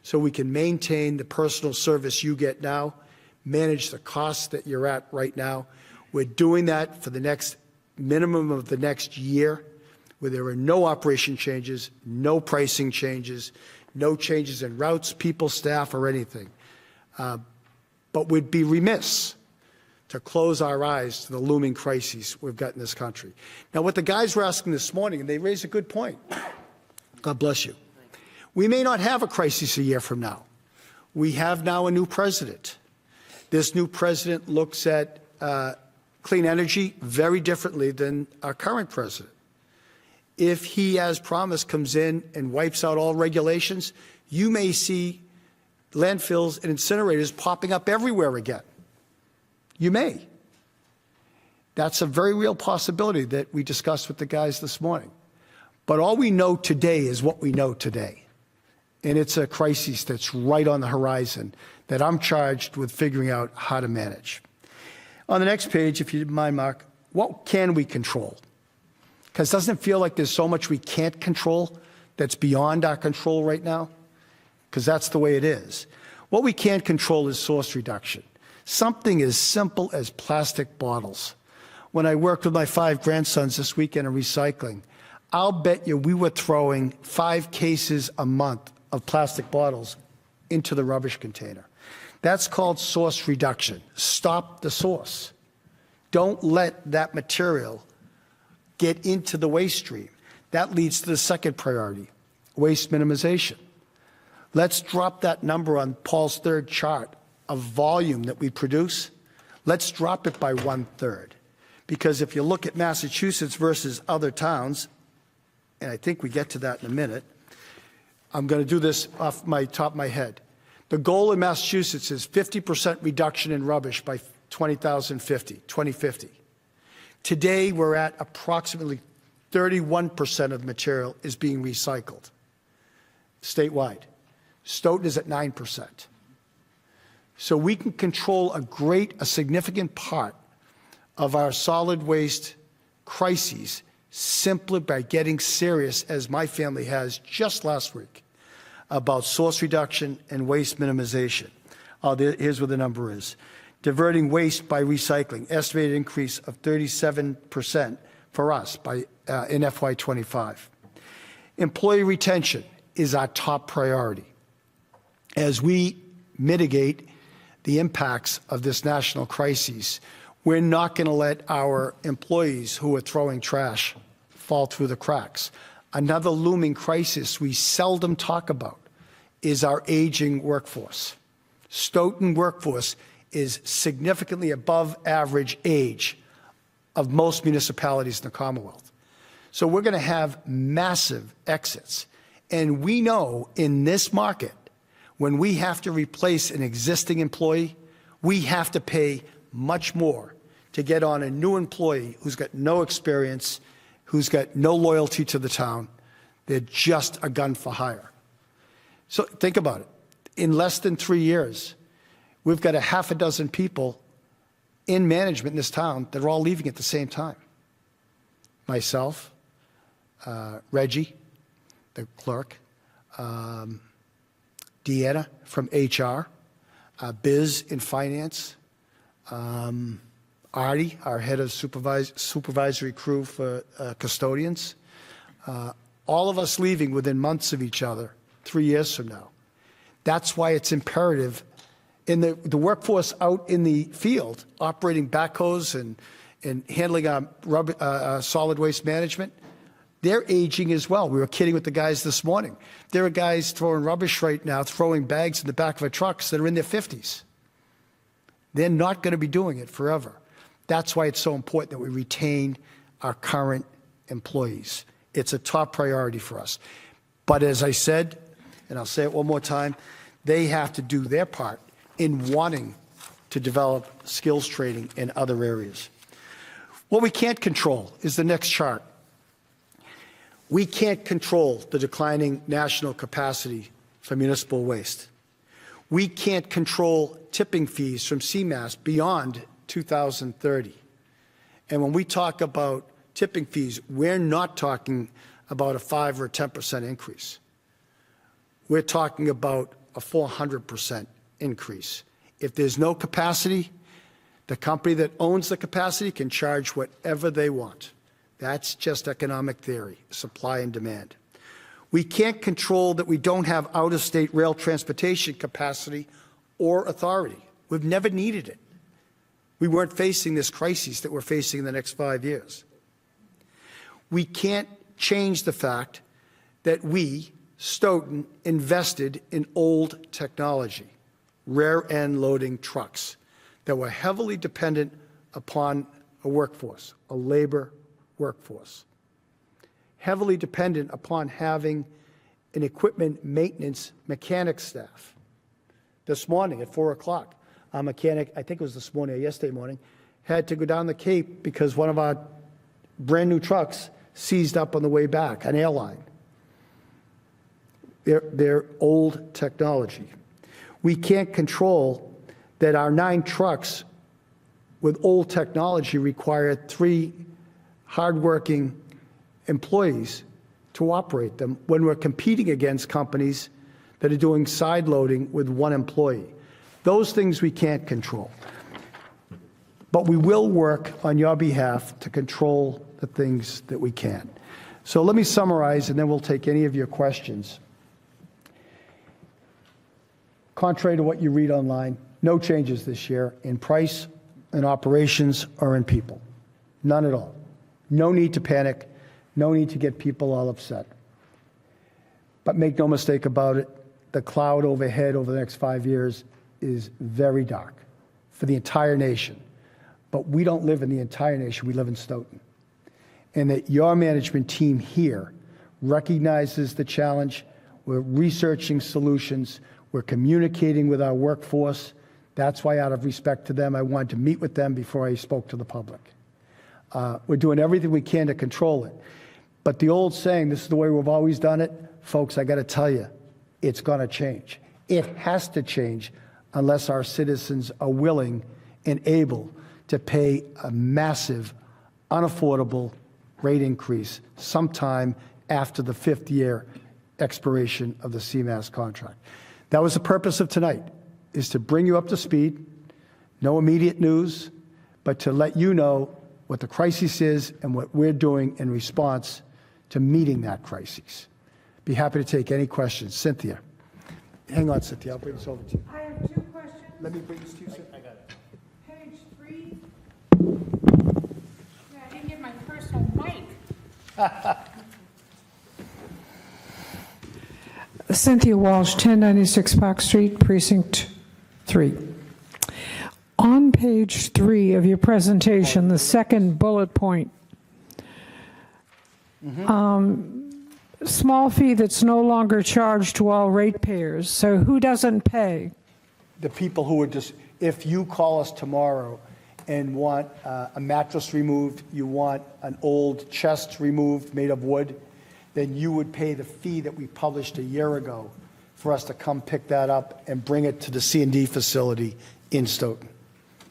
S1: so we can maintain the personal service you get now, manage the costs that you're at right now. We're doing that for the next minimum of the next year, where there are no operation changes, no pricing changes, no changes in routes, people, staff, or anything. But we'd be remiss to close our eyes to the looming crises we've got in this country. Now, what the guys were asking this morning, and they raised a good point. God bless you. We may not have a crisis a year from now. We have now a new president. This new president looks at clean energy very differently than our current president. If he, as promised, comes in and wipes out all regulations, you may see landfills and incinerators popping up everywhere again. You may. That's a very real possibility that we discussed with the guys this morning. But all we know today is what we know today. And it's a crisis that's right on the horizon that I'm charged with figuring out how to manage. On the next page, if you didn't mind, Mark, what can we control? Because doesn't it feel like there's so much we can't control that's beyond our control right now? Because that's the way it is. What we can't control is source reduction. Something as simple as plastic bottles. When I worked with my 5 grandsons this weekend in recycling, I'll bet you we were throwing 5 cases a month of plastic bottles into the rubbish container. That's called source reduction. Stop the source. Don't let that material get into the waste stream. That leads to the second priority, waste minimization. Let's drop that number on Paul's third chart of volume that we produce. Let's drop it by 1/3. Because if you look at Massachusetts versus other towns, and I think we get to that in a minute, I'm going to do this off my top of my head. The goal in Massachusetts is 50% reduction in rubbish by 2050. Today, we're at approximately 31% of the material is being recycled statewide. Stoughton is at 9%. So we can control a significant part of our solid waste crises simply by getting serious, as my family has just last week, about source reduction and waste minimization. Here's what the number is. Diverting waste by recycling, estimated increase of 37% for us in FY25. Employee retention is our top priority. As we mitigate the impacts of this national crisis, we're not going to let our employees who are throwing trash fall through the cracks. Another looming crisis we seldom talk about is our aging workforce. Stoughton workforce is significantly above average age of most municipalities in the Commonwealth. So we're going to have massive exits. And we know in this market, when we have to replace an existing employee, we have to pay much more to get on a new employee who's got no experience, who's got no loyalty to the town. They're just a gun for hire. So think about it. In less than 3 years, we've got 6 people in management in this town that are all leaving at the same time. Myself, Reggie, the clerk, Deanna from HR, Biz in finance, Artie, our head of supervisory crew for custodians, all of us leaving within months of each other 3 years from now. That's why it's imperative in the workforce out in the field, operating backhoes and handling solid waste management. They're aging as well. We were kidding with the guys this morning. There are guys throwing rubbish right now, throwing bags in the back of trucks that are in their 50s. They're not going to be doing it forever. That's why it's so important that we retain our current employees. It's a top priority for us. But as I said, and I'll say it one more time, they have to do their part in wanting to develop skills training in other areas. What we can't control is the next chart. We can't control the declining national capacity for municipal waste. We can't control tipping fees from CMAS beyond 2030. And when we talk about tipping fees, we're not talking about a 5 or 10% increase. We're talking about a 400% increase. If there's no capacity, the company that owns the capacity can charge whatever they want. That's just economic theory, supply and demand. We can't control that we don't have out-of-state rail transportation capacity or authority. We've never needed it. We weren't facing this crisis that we're facing in the next 5 years. We can't change the fact that we, Stoughton, invested in old technology, rear-end loading trucks that were heavily dependent upon a workforce, a labor workforce, heavily dependent upon having an equipment maintenance mechanic staff. This morning at 4 o'clock, a mechanic, I think it was this morning or yesterday morning, had to go down the Cape because one of our brand new trucks seized up on the way back, an airline. They're old technology. We can't control that our 9 trucks with old technology require 3 hardworking employees to operate them when we're competing against companies that are doing side loading with 1 employee. Those things we can't control. But we will work on your behalf to control the things that we can. So let me summarize, and then we'll take any of your questions. Contrary to what you read online, no changes this year in price, in operations, or in people. None at all. No need to panic. No need to get people all upset. But make no mistake about it, the cloud overhead over the next 5 years is very dark for the entire nation. But we don't live in the entire nation, we live in Stoughton. And that your management team here recognizes the challenge. We're researching solutions. We're communicating with our workforce. That's why, out of respect to them, I wanted to meet with them before I spoke to the public. We're doing everything we can to control it. But the old saying, this is the way we've always done it, folks, I got to tell you, it's going to change. It has to change unless our citizens are willing and able to pay a massive, unaffordable rate increase sometime after the 5th year expiration of the CMAS contract. That was the purpose of tonight, is to bring you up to speed, no immediate news, but to let you know what the crisis is and what we're doing in response to meeting that crisis. Be happy to take any questions. Cynthia. Hang on, Cynthia. I'll bring this over to you.
S4: I have 2 questions.
S1: Let me bring this to you, Cynthia.
S4: Page 3. Yeah, I didn't get my personal mic. Cynthia Walsh, 1096 Park Street, Precinct 3. On page 3 of your presentation, the second bullet point, small fee that's no longer charged to all ratepayers. So who doesn't pay?
S1: The people who are just, if you call us tomorrow and want a mattress removed, you want an old chest removed made of wood, then you would pay the fee that we published a year ago for us to come pick that up and bring it to the C&D facility in Stoughton.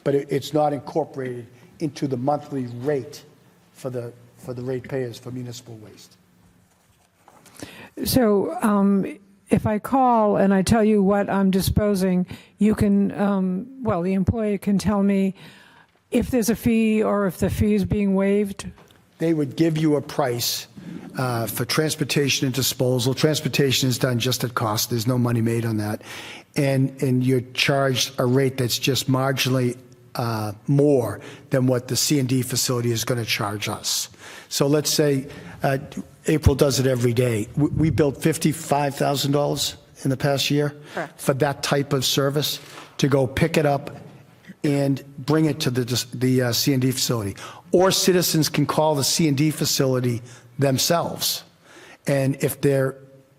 S1: But it's not incorporated into the monthly rate for the ratepayers for municipal waste.
S4: So if I call and I tell you what I'm disposing, you can, the employee can tell me if there's a fee or if the fee is being waived?
S1: They would give you a price for transportation and disposal. Transportation is done just at cost. There's no money made on that. And you're charged a rate that's just marginally more than what the C&D facility is going to charge us. So let's say April does it every day. We built $55,000 in the past year for that type of service to go pick it up and bring it to the C&D facility. Or citizens can call the C&D facility themselves. And if their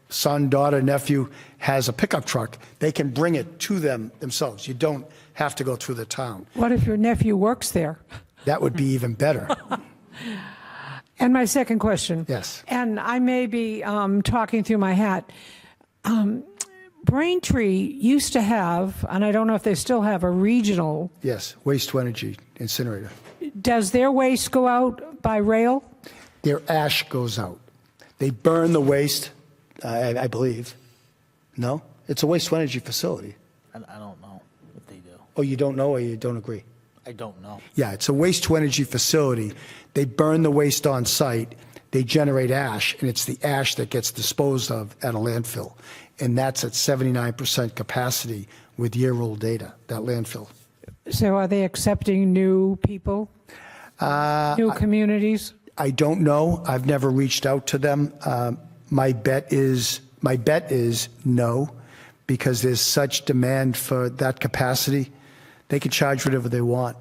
S1: son, daughter, nephew has a pickup truck, they can bring it to them themselves. You don't have to go through the town.
S4: What if your nephew works there?
S1: That would be even better.
S4: And my second question.
S1: Yes.
S4: And I may be talking through my hat. Braintree used to have, and I don't know if they still have, a regional.
S1: Yes, waste to energy incinerator.
S4: Does their waste go out by rail?
S1: Their ash goes out. They burn the waste, I believe. No? It's a waste to energy facility.
S3: I don't know if they do.
S1: Oh, you don't know or you don't agree?
S3: I don't know.
S1: Yeah, it's a waste to energy facility. They burn the waste on site. They generate ash, and it's the ash that gets disposed of at a landfill. And that's at 79% capacity with year-old data, that landfill.
S4: So are they accepting new people? New communities?
S1: I don't know. I've never reached out to them. My bet is no, because there's such demand for that capacity. They can charge whatever they want.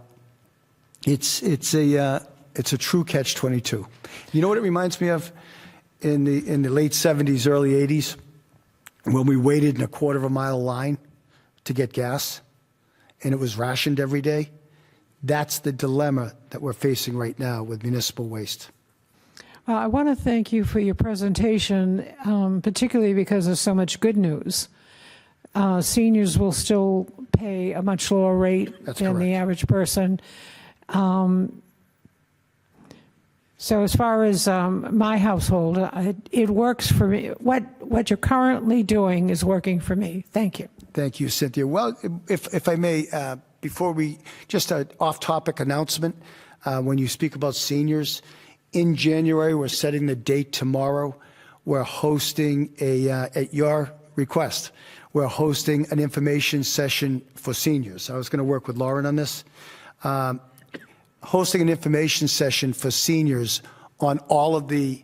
S1: It's a true catch-22. You know what it reminds me of? In the late 70s, early 80s, when we waited in a quarter of a mile line to get gas, and it was rationed every day. That's the dilemma that we're facing right now with municipal waste.
S4: I want to thank you for your presentation, particularly because there's so much good news. Seniors will still pay a much lower rate
S1: That's
S4: than the
S1: correct.
S4: average person. So as far as my household, it works for me. What you're currently doing is working for me. Thank you.
S1: Thank you, Cynthia. Well, if I may, before we, just an off-topic announcement, when you speak about seniors, in January, we're setting the date tomorrow. We're hosting at your request, we're hosting an information session for seniors. I was going to work with Lauren on this. Hosting an information session for seniors on all of the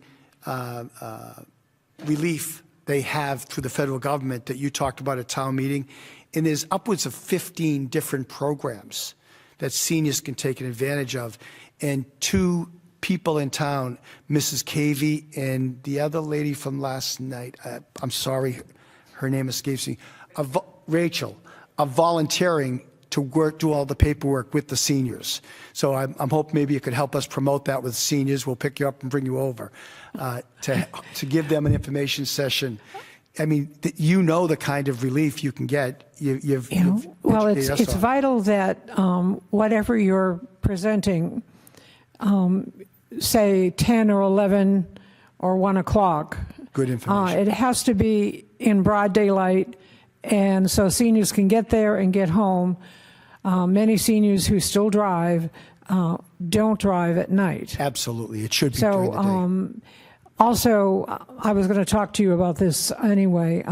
S1: relief they have through the federal government that you talked about at town meeting. And there's upwards of 15 different programs that seniors can take advantage of. And two people in town, Mrs. Cavey and the other lady from last night, I'm sorry, her name escapes me, Rachel, are volunteering to do all the paperwork with the seniors. So I'm hoping maybe you could help us promote that with seniors. We'll pick you up and bring you over to give them an information session. I mean, you know the kind of relief you can get.
S4: Well, it's vital that whatever you're presenting, say 10 or 11 or 1 o'clock.
S1: Good information.
S4: It has to be in broad daylight, and so seniors can get there and get home. Many seniors who still drive don't drive at night.
S1: Absolutely, it should be during the day.
S4: So also, I was going to talk to you about this anyway.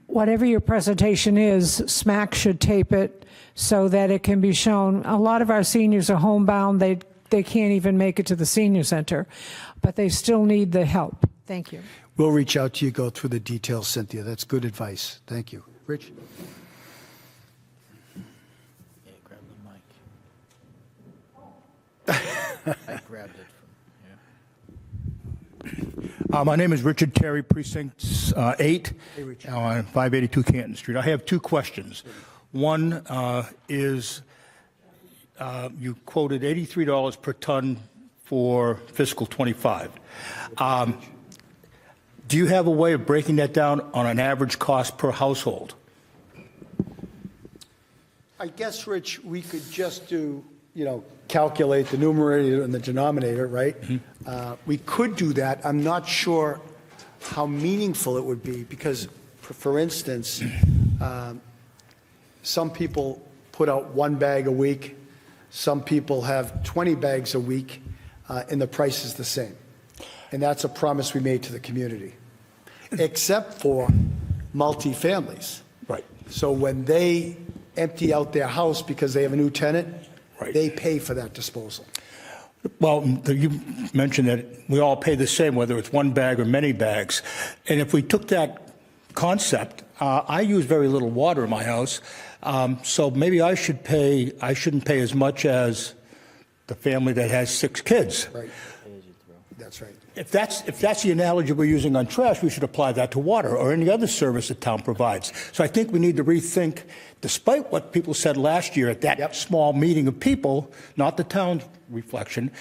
S4: Whatever your presentation is, SMAC should tape it so that it can be shown. A lot of our seniors are homebound. They can't even make it to the senior center, but they still need the help. Thank you.
S1: We'll reach out to you, go through the details, Cynthia. That's good advice. Thank you. Rich?
S3: Yeah, grab the mic. I grabbed it from,
S5: My name is Richard Terry, Precinct 8, on 582 Canton Street. I have two questions. One is you quoted $83 per ton for fiscal '25. Do you have a way of breaking that down on an average cost per household?
S1: I guess, Rich, we could just do, calculate the numerator and the denominator, right? We could do that. I'm not sure how meaningful it would be because, for instance, some people put out 1 bag a week. Some people have 20 bags a week, and the price is the same. And that's a promise we made to the community, except for multifamilies.
S5: Right.
S1: So when they empty out their house because they have a new tenant,
S5: Right.
S1: they pay for that disposal.
S5: Well, you mentioned that we all pay the same, whether it's 1 bag or many bags. And if we took that concept, I use very little water in my house, so maybe I shouldn't pay as much as the family that has 6 kids.
S1: Right. That's right.
S5: If that's the analogy we're using on trash, we should apply that to water or any other service the town provides. So I think we need to rethink, despite what people said last year at that small meeting of people, not the town's reflection,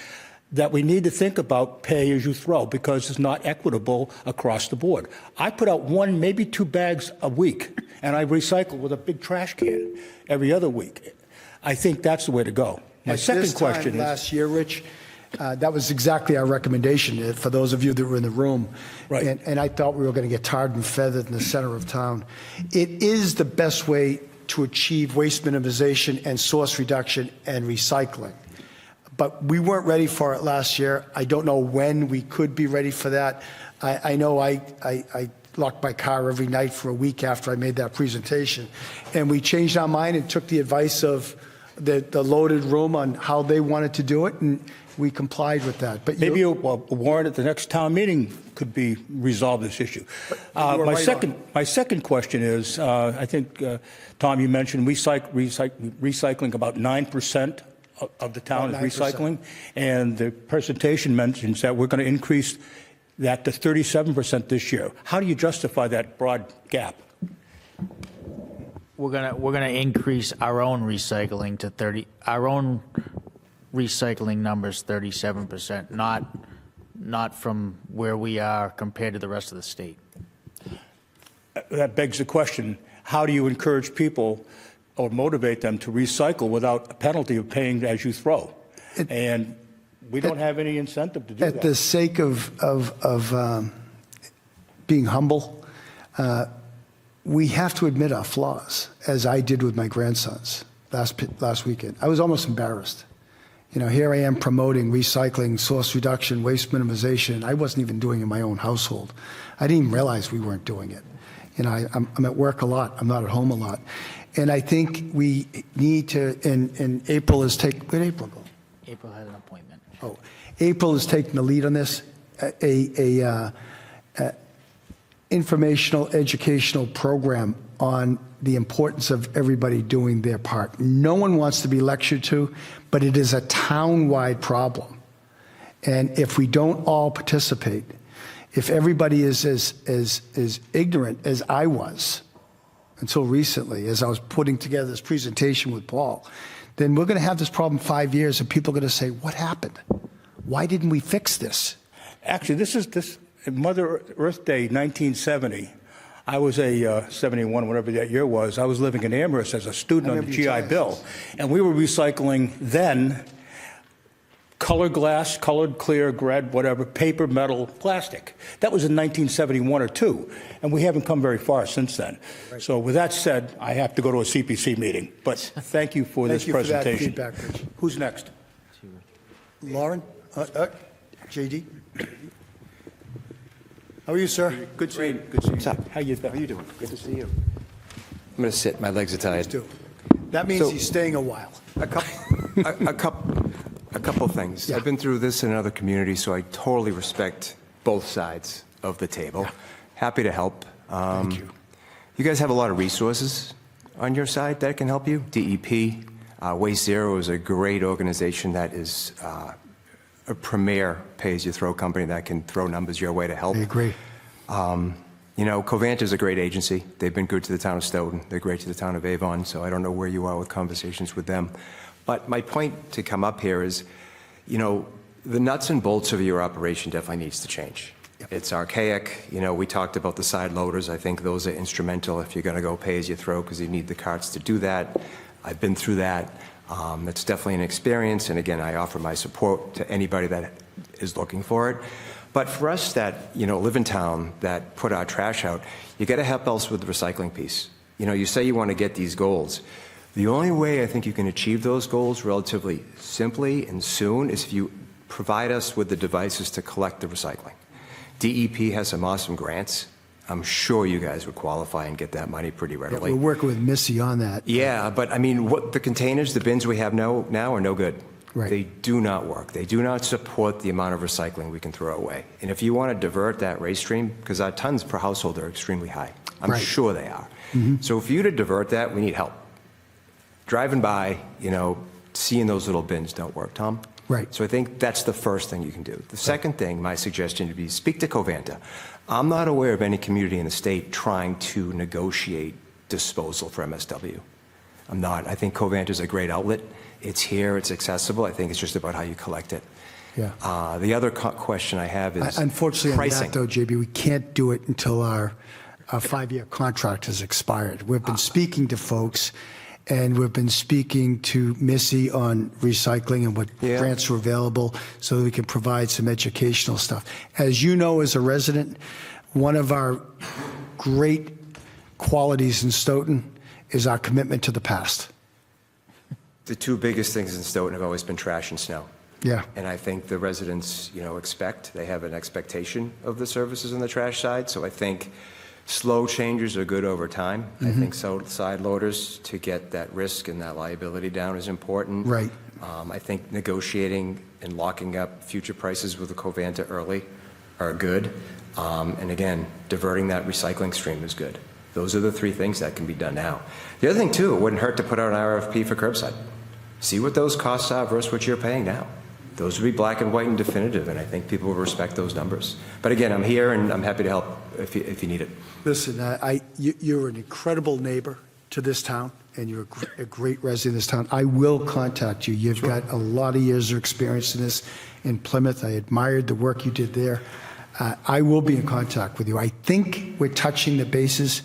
S5: that we need to think about pay as you throw because it's not equitable across the board. I put out 1, maybe 2 bags a week, and I recycle with a big trash can every other week. I think that's the way to go. My second question is...
S1: Last year, Rich, that was exactly our recommendation for those of you that were in the room.
S5: Right.
S1: And I thought we were going to get tarred and feathered in the center of town. It is the best way to achieve waste minimization and source reduction and recycling. But we weren't ready for it last year. I don't know when we could be ready for that. I know I locked my car every night for a week after I made that presentation. And we changed our mind and took the advice of the loaded room on how they wanted to do it, and we complied with that. But
S5: Maybe a warrant at the next town meeting could be resolve this issue. My second question is, I think, Tom, you mentioned recycling about 9% of the town is recycling, and the presentation mentions that we're going to increase that to 37% this year. How do you justify that broad gap?
S3: we're gonna increase our own recycling to 30, our own recycling numbers 37%, not not from where we are compared to the rest of the state.
S5: That begs the question, how do you encourage people or motivate them to recycle without a penalty of paying as you throw? And we don't have any incentive to do
S1: At the
S5: that.
S1: sake of being humble, we have to admit our flaws, as I did with my grandsons last weekend. I was almost embarrassed. You know, here I am promoting recycling, source reduction, waste minimization. I wasn't even doing it in my own household. I didn't even realize we weren't doing it. You know, I'm at work a lot. I'm not at home a lot. And I think we need to, and April is taking, where'd April go?
S3: April has an appointment.
S1: Oh, April is taking the lead on this. Informational, educational program on the importance of everybody doing their part. No one wants to be lectured to, but it is a town-wide problem. And if we don't all participate, if everybody is as ignorant as I was until recently, as I was putting together this presentation with Paul, then we're going to have this problem 5 years, and people are going to say, what happened? Why didn't we fix this?
S5: Actually, this Mother Earth Day, 1970. I was 71, whatever that year was. I was living in Amherst as a student on the
S1: remember you
S5: GI
S1: telling
S5: Bill.
S1: us.
S5: And we were recycling then colored glass, colored clear, grad, whatever, paper, metal, plastic. That was in 1971 or 2. And we haven't come very far since then. Right. So with that said, I have to go to a CPC meeting. But thank you for this
S1: Thank you for that
S5: presentation.
S1: feedback, Rich.
S5: Who's next?
S1: Lauren? JD? How are you, sir?
S5: Good seeing you. Good seeing you. How you
S6: doing? Good to see you. I'm going to sit. My legs are tired.
S1: Do. That means
S6: So-
S1: he's staying a while.
S6: A couple things.
S1: Yeah.
S6: I've been through this in another community, so I totally respect both sides of the table. Happy to help.
S1: Thank you.
S6: You guys have a lot of resources on your side that can help you. DEP, Waste Zero is a great organization that is a premier pay-as-you-throw company that can throw numbers your way to help.
S1: I agree.
S6: You know, Covanta is a great agency. They've been good to the town of Stoughton. They're great to the town of Avon, so I don't know where you are with conversations with them. But my point to come up here is, you know, the nuts and bolts of your operation definitely needs to change.
S1: Yep.
S6: It's archaic. You know, we talked about the side loaders. I think those are instrumental if you're going to go pay-as-you-throw because you need the carts to do that. I've been through that. That's definitely an experience, and again, I offer my support to anybody that is looking for it. But for us that, you know, live in town, that put our trash out, you got to help us with the recycling piece. You know, you say you want to get these goals. The only way I think you can achieve those goals relatively simply and soon is if you provide us with the devices to collect the recycling. DEP has some awesome grants. I'm sure you guys would qualify and get that money pretty
S1: Yeah,
S6: readily.
S1: we're working with Missy on that.
S6: Yeah, but I mean, what the containers, the bins we have now are no good.
S1: Right.
S6: They do not work. They do not support the amount of recycling we can throw away. And if you want to divert that waste stream, because our tons per household are extremely high, I'm
S1: Right.
S6: sure they are. So for you to divert that, we need help. Driving by, you know, seeing those little bins don't work, Tom.
S1: Right.
S6: So I think that's the first thing you can do. The second thing, my suggestion would be speak to Covanta. I'm not aware of any community in the state trying to negotiate disposal for MSW. I'm not. I think Covanta is a great outlet. It's here. It's accessible. I think it's just about how you collect it.
S1: Yeah.
S6: The other question I have is
S1: Unfortunately,
S6: pricing.
S1: on that, though, JB, we can't do it until our 5-year contract has expired. We've been speaking to folks, and we've been speaking to Missy on recycling and what
S6: Yeah.
S1: grants are available so that we can provide some educational stuff. As you know, as a resident, one of our great qualities in Stoughton is our commitment to the past.
S6: The two biggest things in Stoughton have always been trash and snow.
S1: Yeah.
S6: And I think the residents, you know, they have an expectation of the services on the trash side. So I think slow changes are good over time. I think side loaders to get that risk and that liability down is important.
S1: Right.
S6: I think negotiating and locking up future prices with the Covanta early are good. And again, diverting that recycling stream is good. Those are the three things that can be done now. The other thing, too, it wouldn't hurt to put out an RFP for curbside. See what those costs are versus what you're paying now. Those would be black and white and definitive, and I think people will respect those numbers. But again, I'm here, and I'm happy to help if you need it.
S1: Listen, you're an incredible neighbor to this town, and you're a great resident of this town. I will contact you. You've got a lot of years of experience in this in Plymouth. I admired the work you did there. I will be in contact with you. I think we're touching the bases,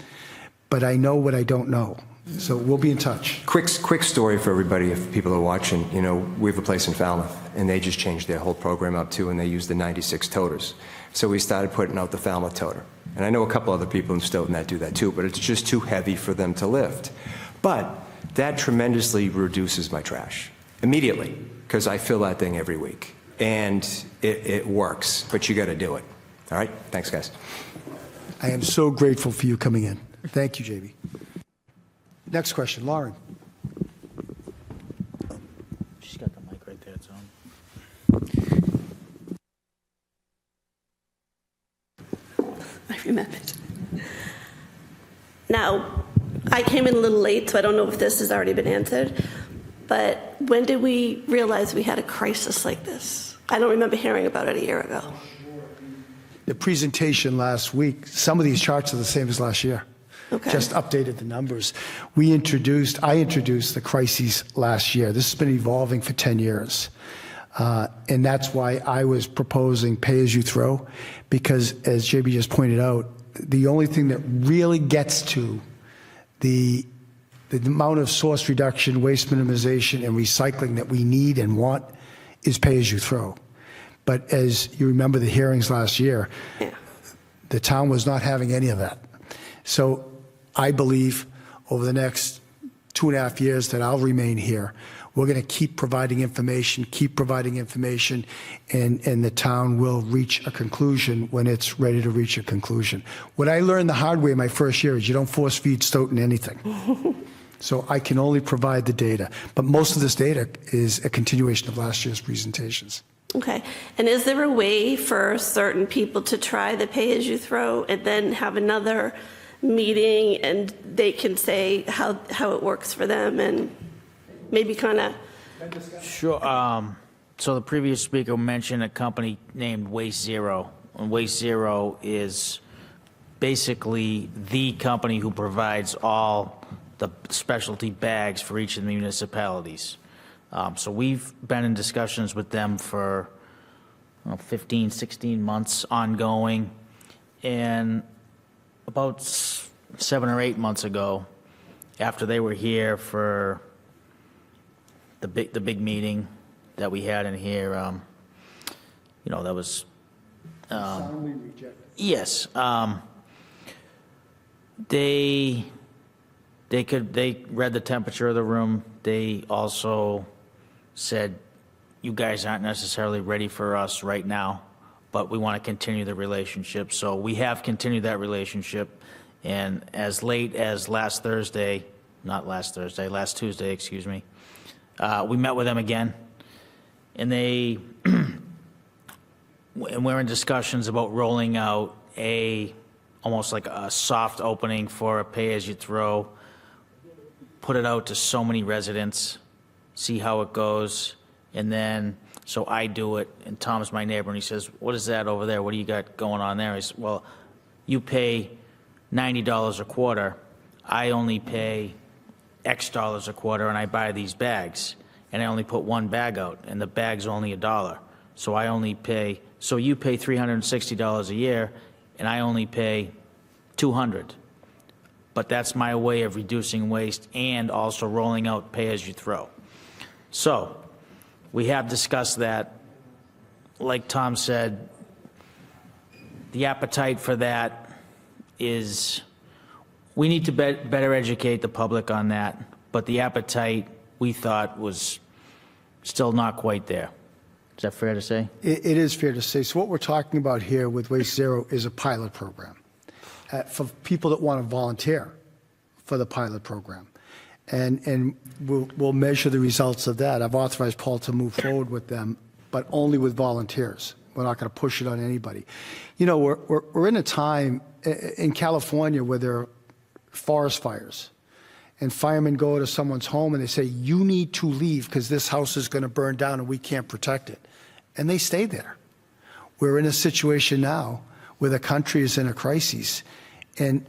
S1: but I know what I don't know. So we'll be in touch.
S6: Quick story for everybody if people are watching. You know, we have a place in Falmouth, and they just changed their whole program up too, and they use the 96 toters. So we started putting out the Falmouth toter. And I know a couple other people in Stoughton that do that too, but it's just too heavy for them to lift. But that tremendously reduces my trash immediately, because I fill that thing every week. And it works, but you got to do it. All right? Thanks, guys.
S1: I am so grateful for you coming in. Thank you, JB. Next question, Lauren.
S3: She's got the mic right there, it's on.
S7: I remembered. Now, I came in a little late, so I don't know if this has already been answered, but when did we realize we had a crisis like this? I don't remember hearing about it a year ago.
S1: The presentation last week, some of these charts are the same as last year.
S7: Okay.
S1: Just updated the numbers. I introduced the crises last year. This has been evolving for 10 years. And that's why I was proposing pay-as-you-throw, because as JB just pointed out, the only thing that really gets to the amount of source reduction, waste minimization, and recycling that we need and want is pay-as-you-throw. But as you remember the hearings last year,
S7: Yeah.
S1: the town was not having any of that. So I believe over the next 2.5 years that I'll remain here, we're going to keep providing information, and the town will reach a conclusion when it's ready to reach a conclusion. What I learned the hard way my first year is you don't force feed Stoughton anything. So I can only provide the data. But most of this data is a continuation of last year's presentations.
S7: Okay. And is there a way for certain people to try the pay-as-you-throw and then have another meeting and they can say how it works for them and maybe kind of...
S3: Sure. So the previous speaker mentioned a company named Waste Zero. And Waste Zero is basically the company who provides all the specialty bags for each of the municipalities. So we've been in discussions with them for 15, 16 months ongoing. And about 7 or 8 months ago, after they were here for the big meeting that we had in here, that was, yes, they read the temperature of the room. They also said, you guys aren't necessarily ready for us right now, but we want to continue the relationship. So we have continued that relationship. And as late as last Tuesday, excuse me, we met with them again. And and we're in discussions about rolling out almost like a soft opening for a pay-as-you-throw, put it out to so many residents, see how it goes, and then, so I do it, and Tom's my neighbor, and he says, what is that over there? What do you got going on there? I said, well, you pay $90 a quarter. I only pay X dollars a quarter, and I buy these bags, and I only put one bag out, and the bag's only $1. So so you pay $360 a year, and I only pay $200. But that's my way of reducing waste and also rolling out pay-as-you-throw. So we have discussed that. Like Tom said, the appetite for that is, we need to better educate the public on that, but the appetite, we thought, was still not quite there. Is that fair to say?
S1: It is fair to say. So what we're talking about here with Waste Zero is a pilot program for people that want to volunteer for the pilot program. And we'll measure the results of that. I've authorized Paul to move forward with them, but only with volunteers. We're not going to push it on anybody. You know, we're in a time in California where there are forest fires, and firemen go to someone's home and they say, you need to leave because this house is going to burn down and we can't protect it. And they stay there. We're in a situation now where the country is in a crisis, and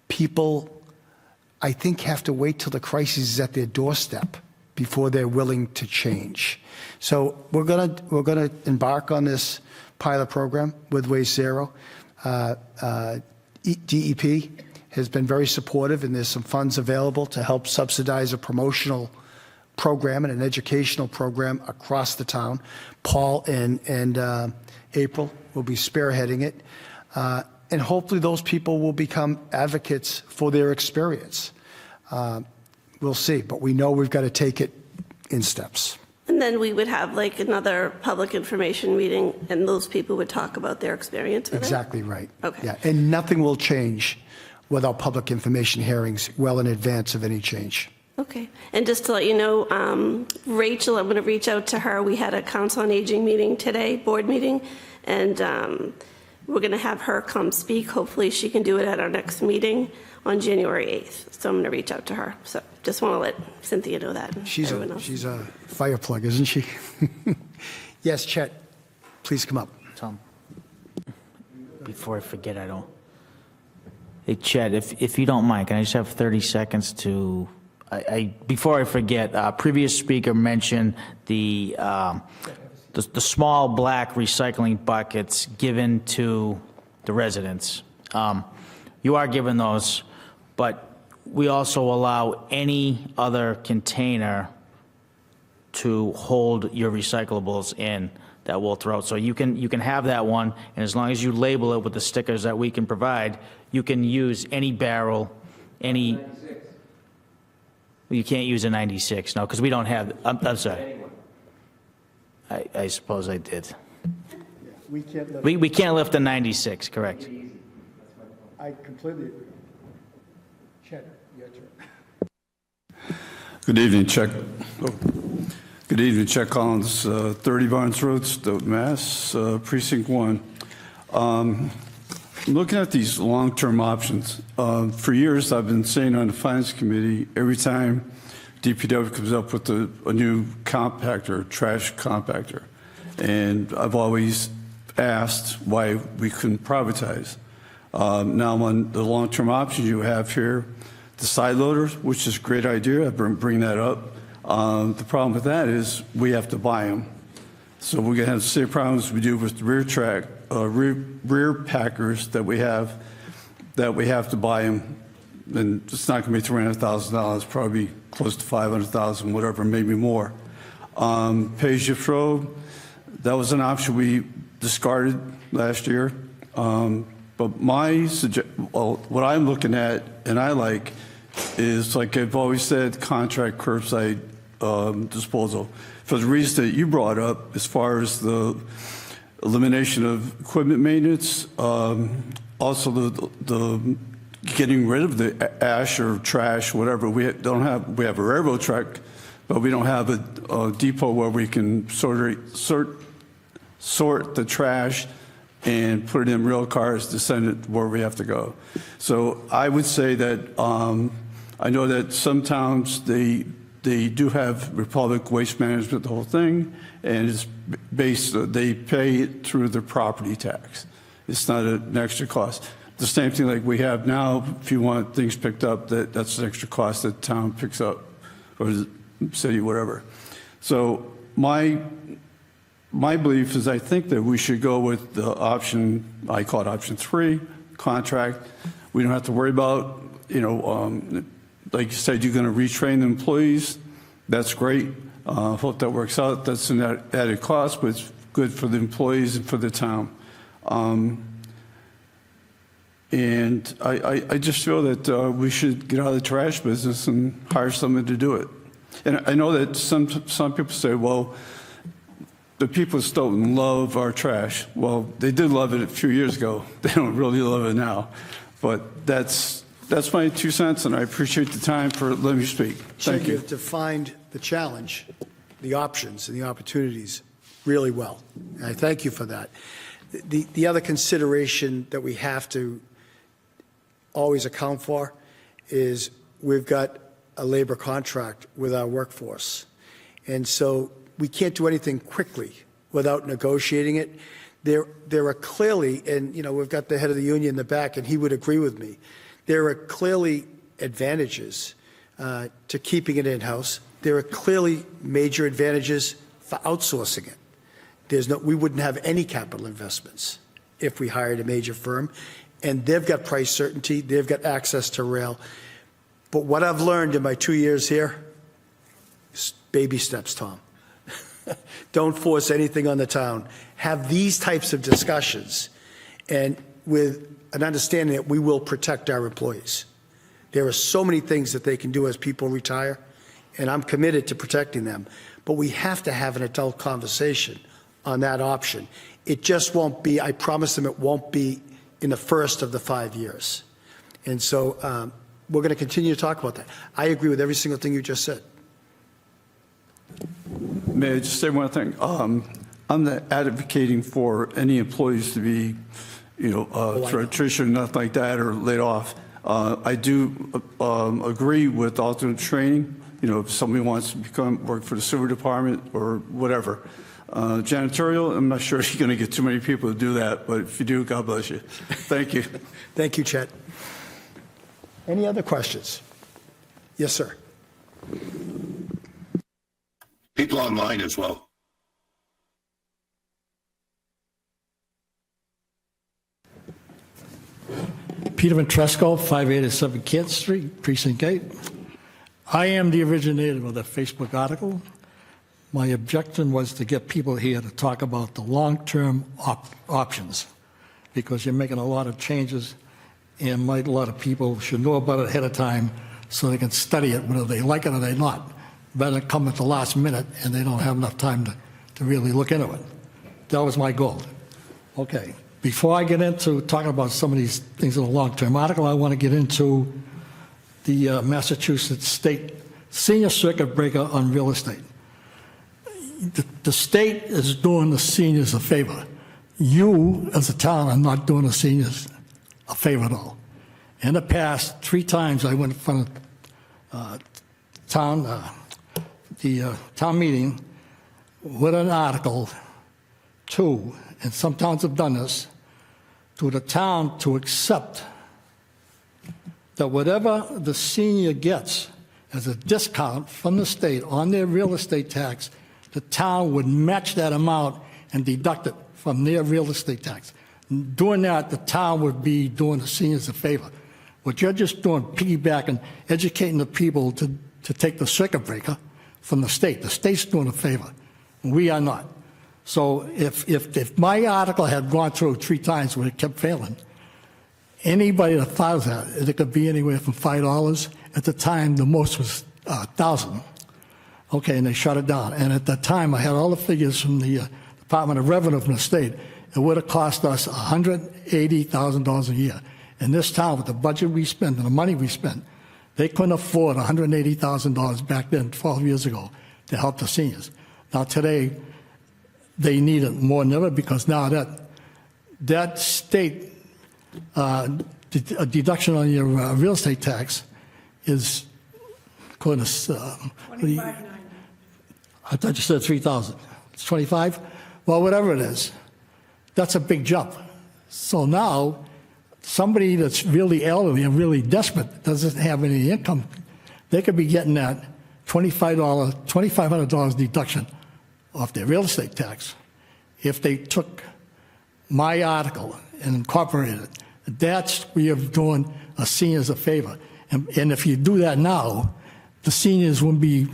S1: people I think, have to wait till the crisis is at their doorstep before they're willing to change. So we're gonna embark on this pilot program with Waste Zero. DEP has been very supportive, and there's some funds available to help subsidize a promotional program and an educational program across the town. Paul and April will be spearheading it. And hopefully those people will become advocates for their experience. We'll see, but we know we've got to take it in steps.
S7: And then we would have like another public information meeting, and those people would talk about their experience with it?
S1: Exactly right.
S7: Okay.
S1: Yeah, and nothing will change without public information hearings well in advance of any change.
S7: Okay. And just to let you know, Rachel, I'm going to reach out to her. We had a Council on Aging meeting today, board meeting, and we're going to have her come speak. Hopefully she can do it at our next meeting on January 8th. So I'm going to reach out to her. So just want to let Cynthia know that. And
S1: She's
S7: everyone else.
S1: a fire plug, isn't she? Yes, Chet, please come up.
S3: Tom, before I forget, I don't. Hey, Chet, if you don't mind, can I just have 30 seconds to, before I forget, previous speaker mentioned the small black recycling buckets given to the residents. You are given those, but we also allow any other container to hold your recyclables in that we'll throw. So you can have that one, and as long as you label it with the stickers that we can provide, you can use any barrel, any. You can't use a 96, no, because we don't have. I'm sorry. I suppose I did.
S1: We can't let
S3: We can't lift a 96, correct?
S1: I completely agree. Chet, your turn.
S8: Good evening, Chuck. Good evening, Chuck Collins, 30 Barnes Road, Stoughton, Mass, Precinct 1. I'm looking at these long-term options. For years, I've been saying on the Finance Committee, every time DPW comes up with a new compactor, trash compactor, and I've always asked why we couldn't privatize. Now, on the long-term options you have here, the side loaders, which is a great idea, I bring that up. The problem with that is we have to buy them. So we're going to have the same problems we do with the rear packers that we have to buy them. And it's not going to be $300,000, probably close to $500,000, whatever, maybe more. Pay-as-you-throw, that was an option we discarded last year. But what I'm looking at, and I like, is, like I've always said, contract curbside disposal. For the reason that you brought up, as far as the elimination of equipment maintenance, also the getting rid of the ash or trash, whatever. We have a railroad track, but we don't have a depot where we can sort the trash and put it in rail cars to send it where we have to go. So I would say that I know that some towns, they do have Republic Waste Management, the whole thing, and it's based, they pay it through their property tax. It's not an extra cost. The same thing like we have now, if you want things picked up, that's an extra cost that the town picks up, or the city, whatever. So my belief is I think that we should go with the option, I call it option 3, contract. We don't have to worry about, like you said, you're going to retrain the employees. That's great. Hope that works out. That's an added cost, but it's good for the employees and for the town. And I just feel that we should get out of the trash business and hire someone to do it. And I know that some people say, well, the people of Stoughton love our trash. Well, they did love it a few years ago. They don't really love it now. But that's my 2 cents, and I appreciate the time for letting me speak. Thank you.
S1: You've defined the challenge, the options, and the opportunities really well. And I thank you for that. The other consideration that we have to always account for is we've got a labor contract with our workforce. And so we can't do anything quickly without negotiating it. There are clearly, and we've got the head of the union in the back, and he would agree with me, there are clearly advantages to keeping it in-house. There are clearly major advantages for outsourcing it. We wouldn't have any capital investments if we hired a major firm, and they've got price certainty, they've got access to rail. But what I've learned in my 2 years here, baby steps, Tom. Don't force anything on the town. Have these types of discussions, and with an understanding that we will protect our employees. There are so many things that they can do as people retire, and I'm committed to protecting them. But we have to have an adult conversation on that option. It just won't be, I promise them it won't be in the first of the 5 years. And so we're going to continue to talk about that. I agree with every single thing you just said.
S8: May I just say one thing? I'm not advocating for any employees to be, for attrition, nothing like that, or laid off. I do agree with alternate training. If somebody wants to work for the sewer department or whatever. Janitorial, I'm not sure you're going to get too many people to do that, but if you do, God bless you. Thank you.
S1: Thank you, Chet. Any other questions? Yes, sir.
S9: People online as well.
S10: Peter Ventresco, 587 Kent Street, Precinct 8. I am the originator of the Facebook article. My objection was to get people here to talk about the long-term options, because you're making a lot of changes, and a lot of people should know about it ahead of time so they can study it, whether they like it or they not, rather than come at the last minute and they don't have enough time to really look into it. That was my goal. Okay, before I get into talking about some of these things in the long-term article, I want to get into the Massachusetts State Senior Circuit Breaker on real estate. The state is doing the seniors a favor. You, as a town, are not doing the seniors a favor at all. In the past, 3 times I went in front of the town meeting with an article and some towns have done this, to the town to accept that whatever the senior gets as a discount from the state on their real estate tax, the town would match that amount and deduct it from their real estate tax. Doing that, the town would be doing the seniors a favor. What you're just doing, piggybacking, educating the people to take the circuit breaker from the state. The state's doing a favor. We are not. So if my article had gone through 3 times where it kept failing, anybody that files that, it could be anywhere from $5. At the time, the most was $1,000. Okay, and they shut it down. And at that time, I had all the figures from the Department of Revenue from the state. It would have cost us $180,000 a year. In this town, with the budget we spend and the money we spent, they couldn't afford $180,000 back then, 12 years ago, to help the seniors. Now today, they need it more than ever, because now that state deduction on your real estate tax is, according to I thought you said 3,000. It's 25? Well, whatever it is, that's a big jump. So now, somebody that's really elderly and really desperate, doesn't have any income, they could be getting that $2,500 deduction off their real estate tax if they took my article and incorporated it. That's where you're doing a seniors a favor. And if you do that now, the seniors wouldn't be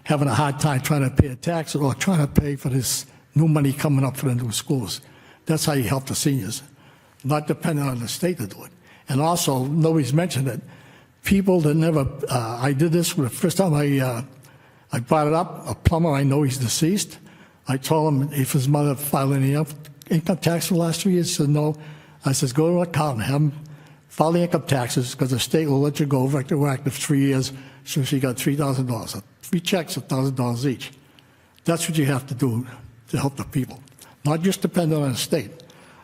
S10: having a hard time trying to pay a tax or trying to pay for this new money coming up for the new schools. That's how you help the seniors, not depending on the state to do it. And also, nobody's mentioned it, people that never, I did this the first time I brought it up, a plumber, I know he's deceased. I told him if his mother filed any income tax for the last 3 years, he said no. I says, go to an accountant, have him file the income taxes, because the state will let you go retroactive 3 years, so she got $3,000. 3 checks, $1,000 each. That's what you have to do to help the people, not just depend on the state.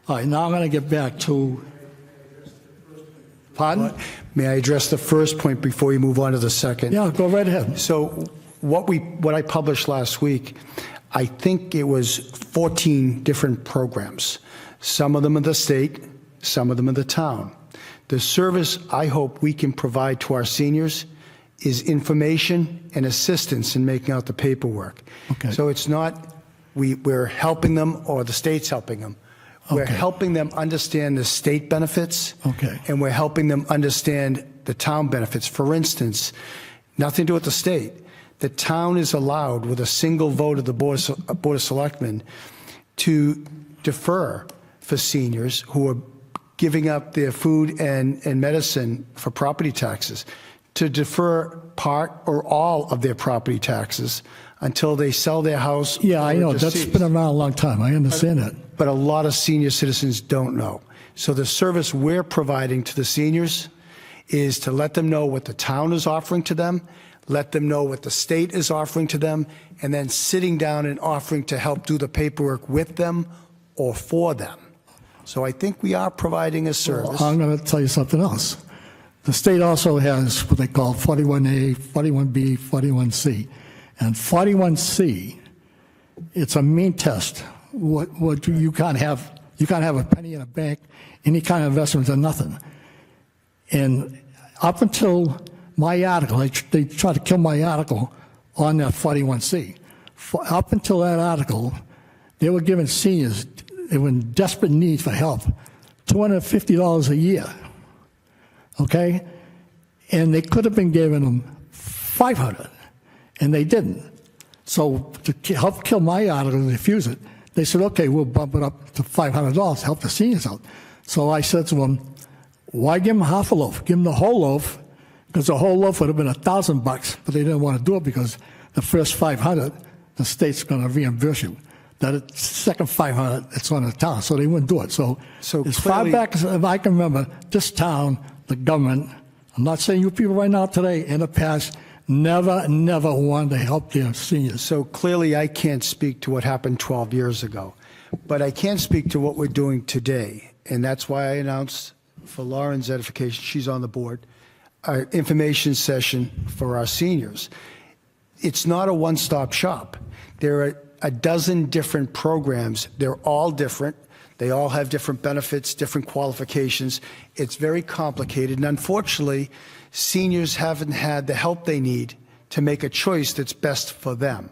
S10: All right, now I'm going to get back to, pardon?
S1: May I address the first point before you move on to the second?
S10: Yeah, go right ahead.
S1: So what I published last week, I think it was 14 different programs. Some of them are the state, some of them are the town. The service I hope we can provide to our seniors is information and assistance in making out the paperwork.
S10: Okay.
S1: So it's not we're helping them or the state's helping them. We're
S10: Okay.
S1: helping them understand the state benefits.
S10: Okay.
S1: And we're helping them understand the town benefits. For instance, nothing to do with the state. The town is allowed, with a single vote of the Board of Selectmen, to defer for seniors who are giving up their food and medicine for property taxes, to defer part or all of their property taxes until they sell their house.
S10: Yeah, I
S1: or
S10: know. That's
S1: deceased.
S10: been around a long time. I understand that.
S1: But a lot of senior citizens don't know. So the service we're providing to the seniors is to let them know what the town is offering to them, let them know what the state is offering to them, and then sitting down and offering to help do the paperwork with them or for them. So I think we are providing a service.
S10: I'm going to tell you something else. The state also has what they call 41A, 41B, 41C. And 41C, it's a mean test. What you can't have a penny in a bank, any kind of investments or nothing. And up until my article, they tried to kill my article on that 41C. Up until that article, they were giving seniors, they were in desperate need for help, $250 a year. Okay? And they could have been giving them $500, and they didn't. So to help kill my article and refuse it, they said, okay, we'll bump it up to $500 to help the seniors out. So I said to them, why give them half a loaf? Give them the whole loaf, because the whole loaf would have been $1,000, but they didn't want to do it because the first 500, the state's going to reimburse you. That second 500, it's on the town, so they wouldn't do it. So as far
S1: clearly-
S10: back as I can remember, this town, the government, I'm not saying you people right now today, in the past, never wanted to help their seniors.
S1: So clearly, I can't speak to what happened 12 years ago, but I can speak to what we're doing today. And that's why I announced, for Lauren's edification, she's on the board, our information session for our seniors. It's not a one-stop shop. There are a dozen different programs. They're all different. They all have different benefits, different qualifications. It's very complicated. And unfortunately, seniors haven't had the help they need to make a choice that's best for them.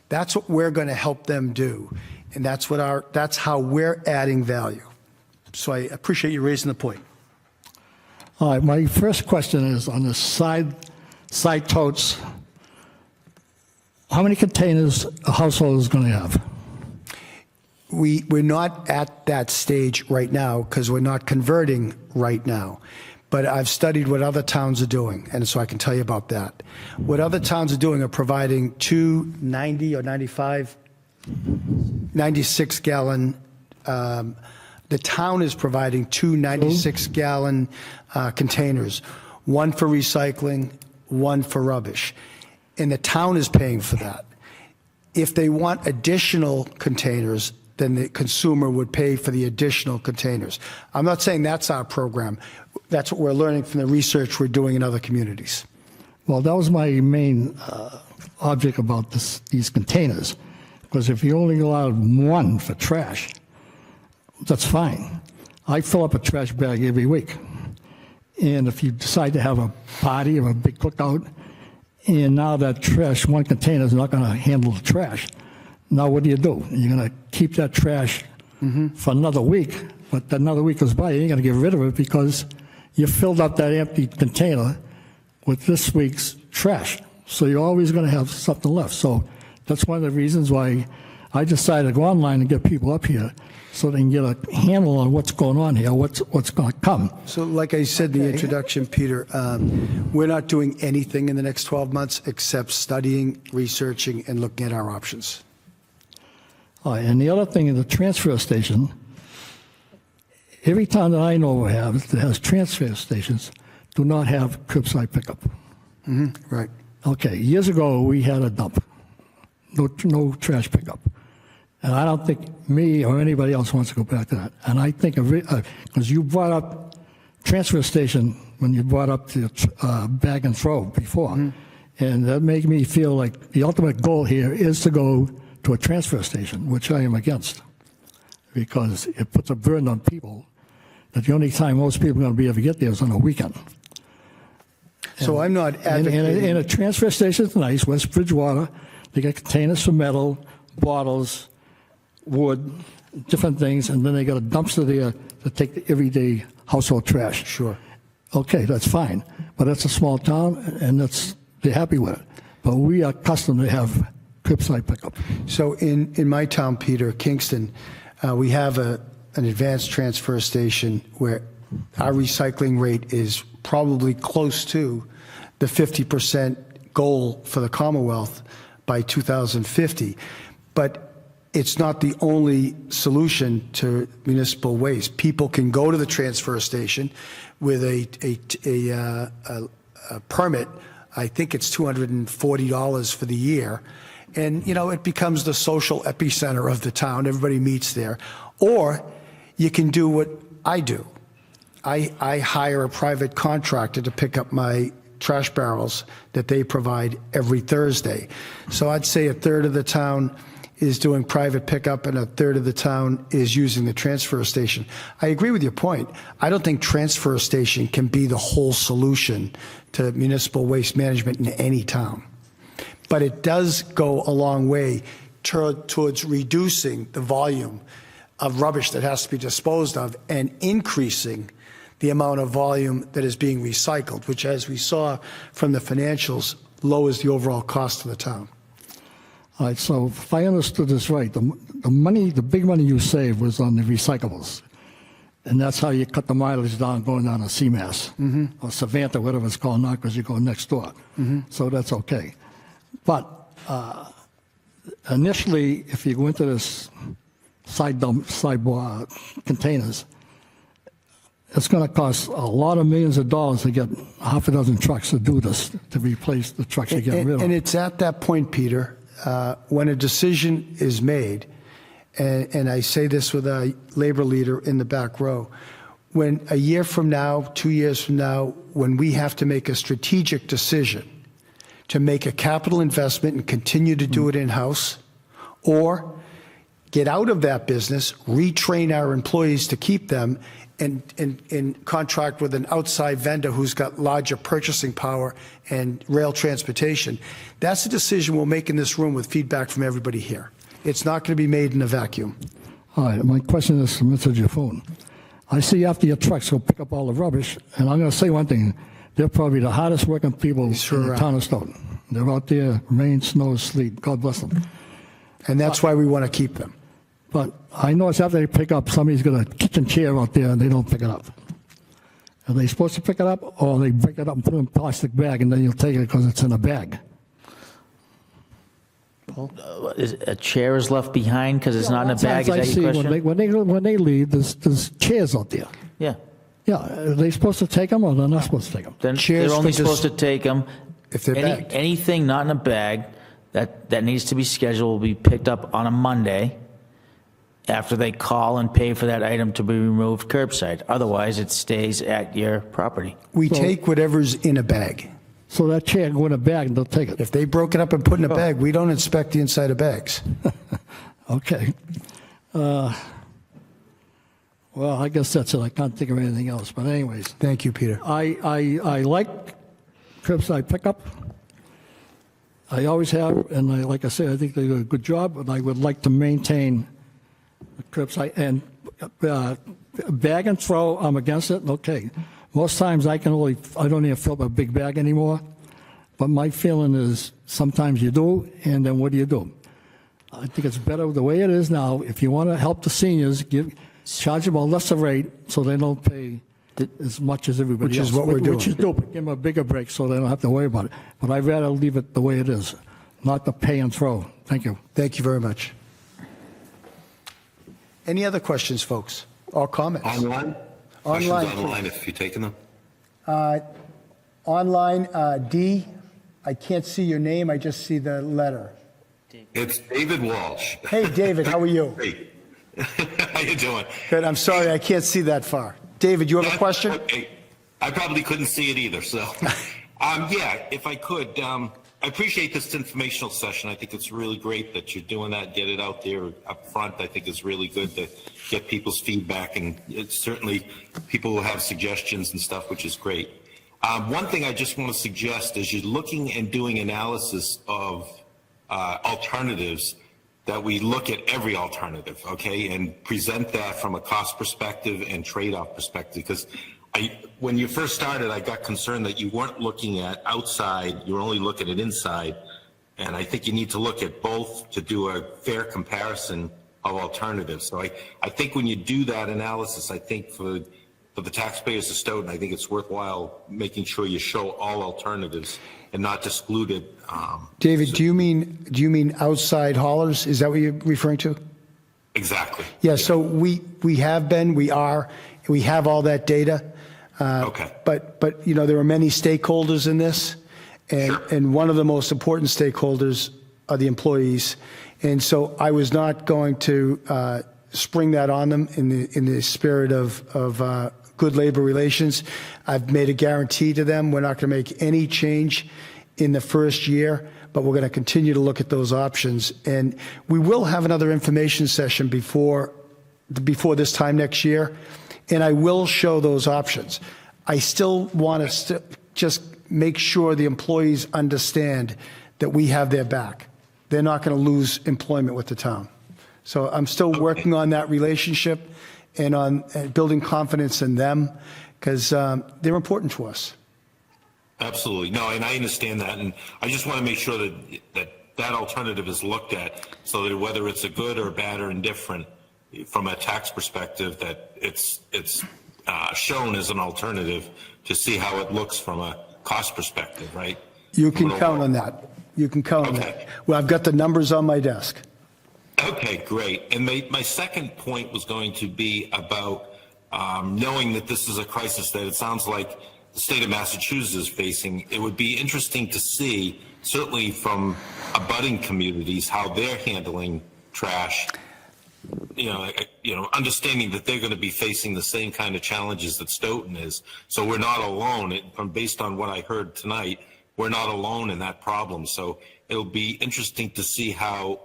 S1: That's what we're going to help them do. And that's how we're adding value. So I appreciate you raising the point.
S10: All right, my first question is on the side totes. How many containers a household is going to have?
S1: We're not at that stage right now because we're not converting right now. But I've studied what other towns are doing, and so I can tell you about that. What other towns are doing are providing two 90 or 95, 96-gallon. The town is providing two 96-gallon containers, one for recycling, one for rubbish. And the town is paying for that. If they want additional containers, then the consumer would pay for the additional containers. I'm not saying that's our program. That's what we're learning from the research we're doing in other communities.
S10: Well, that was my main object about these containers, because if you only allowed one for trash, that's fine. I fill up a trash bag every week. And if you decide to have a party or a big cookout, and now that trash, one container is not going to handle the trash, now what do? You're going to keep that trash for another week, but another week goes by, you ain't going to get rid of it because you filled up that empty container with this week's trash. So you're always going to have something left. So that's one of the reasons why I decided to go online and get people up here so they can get a handle on what's going on here, what's going to come.
S1: So like I said in the introduction, Peter, we're not doing anything in the next 12 months except studying, researching, and looking at our options.
S10: All right, and the other thing is the transfer station. Every town that I know that has transfer stations do not have curbside pickup.
S1: Right.
S10: Okay, years ago we had a dump, no trash pickup. And I don't think me or anybody else wants to go back to that. And I think, because you brought up transfer station when you brought up the bag and throw before, and that made me feel like the ultimate goal here is to go to a transfer station, which I am against, because it puts a burden on people that the only time most people are going to be able to get there is on a weekend.
S1: So I'm not advocating.
S10: And a transfer station is nice, West Bridgewater, they got containers for metal, bottles, wood, different things, and then they got a dumpster there to take the everyday household trash.
S1: Sure.
S10: Okay, that's fine, but it's a small town, and they're happy with it. But we are accustomed to have curbside pickup.
S1: So in my town, Peter, Kingston, we have an advanced transfer station where our recycling rate is probably close to the 50% goal for the Commonwealth by 2050. But it's not the only solution to municipal waste. People can go to the transfer station with a permit. I think it's $240 for the year. And, it becomes the social epicenter of the town. Everybody meets there. Or you can do what I do. I hire a private contractor to pick up my trash barrels that they provide every Thursday. So I'd say a third of the town is doing private pickup and a third of the town is using the transfer station. I agree with your point. I don't think transfer station can be the whole solution to municipal waste management in any town. But it does go a long way towards reducing the volume of rubbish that has to be disposed of and increasing the amount of volume that is being recycled, which, as we saw from the financials, lowers the overall cost to the town.
S10: All right, so if I understood this right, the big money you saved was on the recyclables. And that's how you cut the mileage down going down to CMAS or Savannah, whatever it's called now, because you go next door. So that's okay. But initially, if you go into this sideboard containers, it's going to cost a lot of millions of dollars to get half a dozen trucks to do this, to replace the trucks you get rid of.
S1: And it's at that point, Peter, when a decision is made, and I say this with a labor leader in the back row, when a year from now, 2 years from now, when we have to make a strategic decision to make a capital investment and continue to do it in-house, or get out of that business, retrain our employees to keep them, and contract with an outside vendor who's got larger purchasing power and rail transportation. That's a decision we'll make in this room with feedback from everybody here. It's not going to be made in a vacuum.
S10: All right, my question is to Mr. Giafone. I see after your trucks go pick up all the rubbish, and I'm going to say one thing, they're probably the hardest working people in the town of Stoughton. They're out there, rain, snow, sleet, God bless them.
S1: And that's why we want to keep them.
S10: But I know it's after they pick up, somebody's got a kitchen chair out there and they don't pick it up. Are they supposed to pick it up, or they break it up and put it in a plastic bag and then you'll take it because it's in a bag?
S3: A chair is left behind because it's not in a bag, is that your question?
S10: When they leave, there's chairs out there.
S3: Yeah.
S10: Yeah, are they supposed to take them or they're not supposed to take them?
S3: Then
S1: Chairs
S3: they're only
S1: for
S3: supposed to take them.
S1: If they're bagged.
S3: Anything not in a bag that needs to be scheduled will be picked up on a Monday after they call and pay for that item to be removed curbside. Otherwise, it stays at your property.
S1: We take whatever's in a bag.
S10: So that chair go in a bag and they'll take it.
S1: If they broke it up and put in a bag, we don't inspect the inside of bags.
S10: Okay. Well, I guess that's it. I can't think of anything else. But anyways,
S1: Thank you, Peter.
S10: I like curbside pickup. I always have, and like I say, I think they do a good job, but I would like to maintain the curbside. And bag and throw, I'm against it. Okay. Most times I don't even fill up a big bag anymore. But my feeling is sometimes you do, and then what do you do? I think it's better the way it is now. If you want to help the seniors, charge them a lesser rate so they don't pay as much as everybody else.
S1: Which is what we're doing.
S10: Which is dope. Give them a bigger break so they don't have to worry about it. But I'd rather leave it the way it is, not the pay and throw. Thank you.
S1: Thank you very much. Any other questions, folks, or comments?
S9: Online?
S1: Online,
S9: Questions online if you're taking them?
S1: Online, D, I can't see your name, I just see the letter.
S9: It's David Walsh.
S1: Hey, David, how are you?
S9: Hey. How you doing?
S1: Good, I'm sorry, I can't see that far. David, you have a question?
S9: Okay. I probably couldn't see it either, so. Yeah, if I could, I I appreciate this informational session. I think it's really great that you're doing that, get it out there up front. I think it's really good to get people's feedback, and it's certainly people will have suggestions and stuff, which is great. One thing I just want to suggest is you're looking and doing analysis of alternatives, that we look at every alternative, okay, and present that from a cost perspective and trade-off perspective, because when you first started, I got concerned that you weren't looking at outside, you were only looking at inside, and I think you need to look at both to do a fair comparison of alternatives. So I think when you do that analysis, I think for the taxpayers of Stoughton, I think it's worthwhile making sure you show all alternatives and not exclude it.
S1: David, do you mean outside haulers? Is that what you're referring to?
S9: Exactly.
S1: Yeah, so we have been, we have all that data.
S9: Okay.
S1: But you know, there are many stakeholders in this, and one of the most important stakeholders are the employees. And so I was not going to spring that on them in the spirit of good labor relations. I've made a guarantee to them we're not going to make any change in the first year, but we're going to continue to look at those options. And we will have another information session before this time next year, and I will show those options. I still want to just make sure the employees understand that we have their back. They're not going to lose employment with the town. So I'm still working on that relationship and on building confidence in them, because they're important to us.
S9: Absolutely. No, and I understand that. And I just want to make sure that alternative is looked at, so that whether it's a good or bad or indifferent from a tax perspective, that it's shown as an alternative to see how it looks from a cost perspective, right?
S1: You can count on that. You can count on that. Well, I've got the numbers on my desk.
S9: Okay, great. And my second point was going to be about knowing that this is a crisis that it sounds like the state of Massachusetts is facing. It would be interesting to see, certainly from abutting communities, how they're handling trash. You know, understanding that they're going to be facing the same kind of challenges that Stoughton is. So we're not alone. Based on what I heard tonight, we're not alone in that problem. So it'll be interesting to see how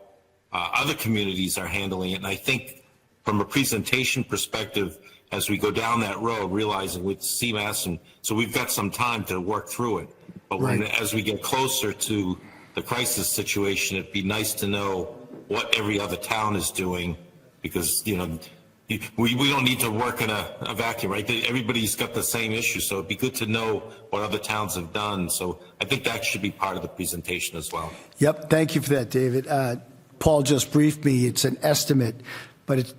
S9: other communities are handling it. And I think from a presentation perspective, as we go down that road, realizing with CMAS, and so we've got some time to work through it. But as we get closer to the crisis situation, it'd be nice to know what every other town is doing, because, you know, we don't need to work in a vacuum, right? Everybody's got the same issue, so it'd be good to know what other towns have done. So I think that should be part of the presentation as well.
S1: Yep, thank you for that, David. Paul just briefed me. It's an estimate, but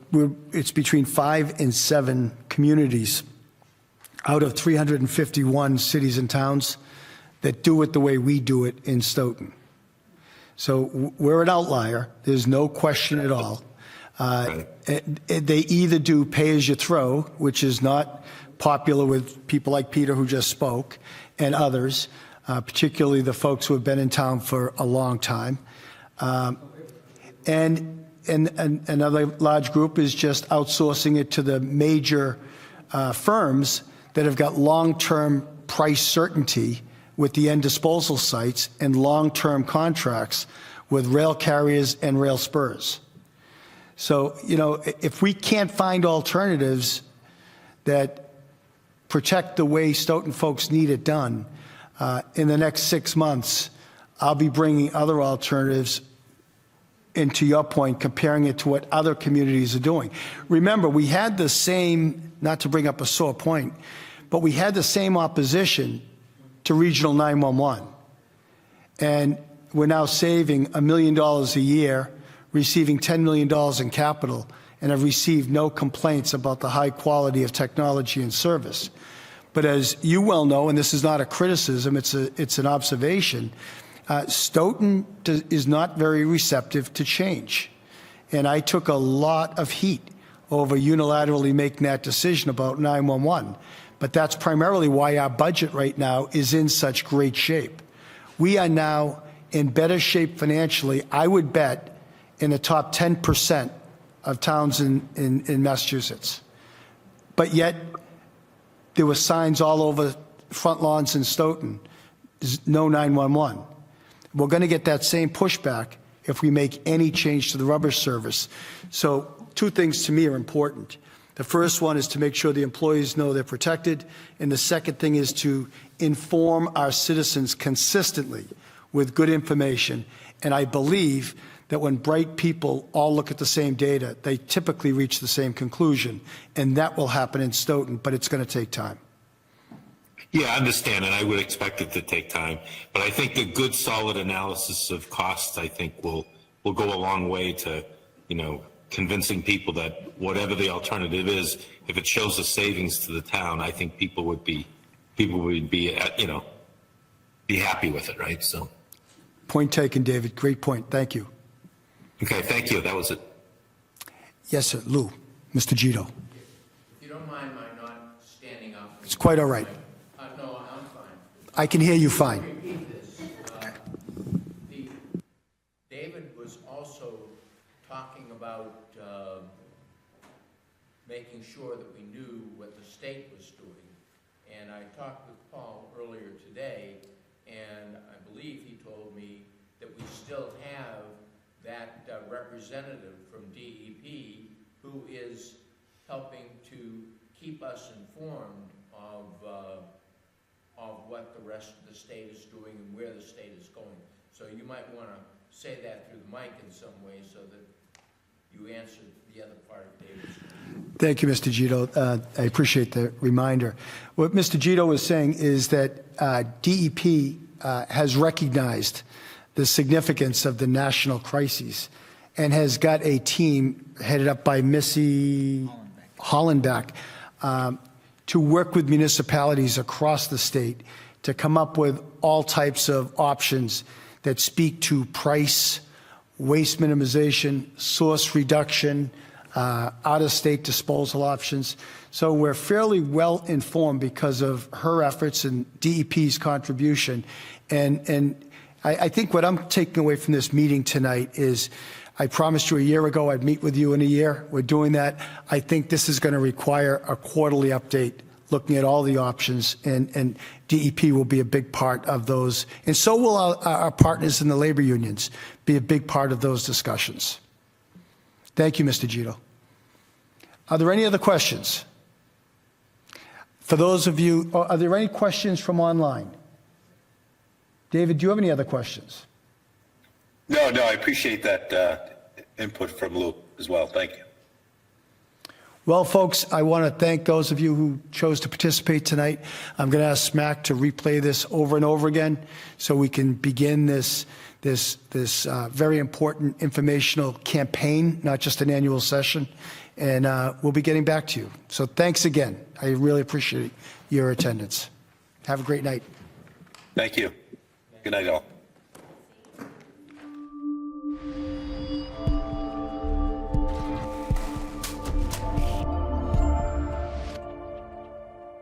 S1: it's between 5 and 7 communities out of 351 cities and towns that do it the way we do it in Stoughton. So we're an outlier. There's no question at all. They either do pay-as-you-throw, which is not popular with people like Peter, who just spoke, and others, particularly the folks who have been in town for a long time. And another large group is just outsourcing it to the major firms that have got long-term price certainty with the end disposal sites and long-term contracts with rail carriers and rail spurs. So, you know, if we can't find alternatives that protect the way Stoughton folks need it done, in the next 6 months, I'll be bringing other alternatives, and to your point, comparing it to what other communities are doing. Remember, we had the same, not to bring up a sore point, but we had the same opposition to Regional 911. And we're now saving $1 million a year, receiving $10 million in capital, and have received no complaints about the high quality of technology and service. But as you well know, and this is not a criticism, it's an observation, Stoughton is not very receptive to change. And I took a lot of heat over unilaterally making that decision about 911. But that's primarily why our budget right now is in such great shape. We are now in better shape financially, I would bet, in the top 10% of towns in Massachusetts. But yet, there were signs all over front lawns in Stoughton, no 911. We're going to get that same pushback if we make any change to the rubbish service. So 2 things to me are important. The first one is to make sure the employees know they're protected, and the second thing is to inform our citizens consistently with good information. And I believe that when bright people all look at the same data, they typically reach the same conclusion, and that will happen in Stoughton, but it's going to take time.
S9: Yeah, I understand, and I would expect it to take time. But I think a good, solid analysis of costs, I think, will go a long way to, convincing people that whatever the alternative is, if it shows a savings to the town, I think people would be be happy with it, right? So.
S1: Point taken, David. Great point. Thank you.
S9: Okay, thank you. That was it.
S1: Yes, sir. Lou, Mr. Gito.
S11: If you don't mind my not standing up.
S1: It's quite all right.
S11: No, I'm fine.
S1: I can hear you fine.
S11: Repeat this. David was also talking about making sure that we knew what the state was doing. And I talked with Paul earlier today, and I believe he told me that we still have that representative from DEP who is helping to keep us informed of what the rest of the state is doing and where the state is going. So you might want to say that through the mic in some way so that you answered the other part of David's.
S1: Thank you, Mr. Gito. I appreciate the reminder. What Mr. Gito was saying is that DEP has recognized the significance of the national crises and has got a team headed up by Missy Hollenbeck to work with municipalities across the state to come up with all types of options that speak to price, waste minimization, source reduction, out-of-state disposal options. So we're fairly well informed because of her efforts and DEP's contribution. And I think what I'm taking away from this meeting tonight is I promised you a year ago I'd meet with you in a year. We're doing that. I think this is going to require a quarterly update looking at all the options, and DEP will be a big part of those. And so will our partners in the labor unions be a big part of those discussions. Thank you, Mr. Gito. Are there any other questions? For those of you, are there any questions from online? David, do you have any other questions?
S12: No, I appreciate that input from Lou as well. Thank you.
S1: Well, folks, I want to thank those of you who chose to participate tonight. I'm going to ask Smack to replay this over and over again so we can begin this very important informational campaign, not just an annual session. And we'll be getting back to you. So thanks again. I really appreciate your attendance. Have a great night.
S12: Thank you. Good night, all.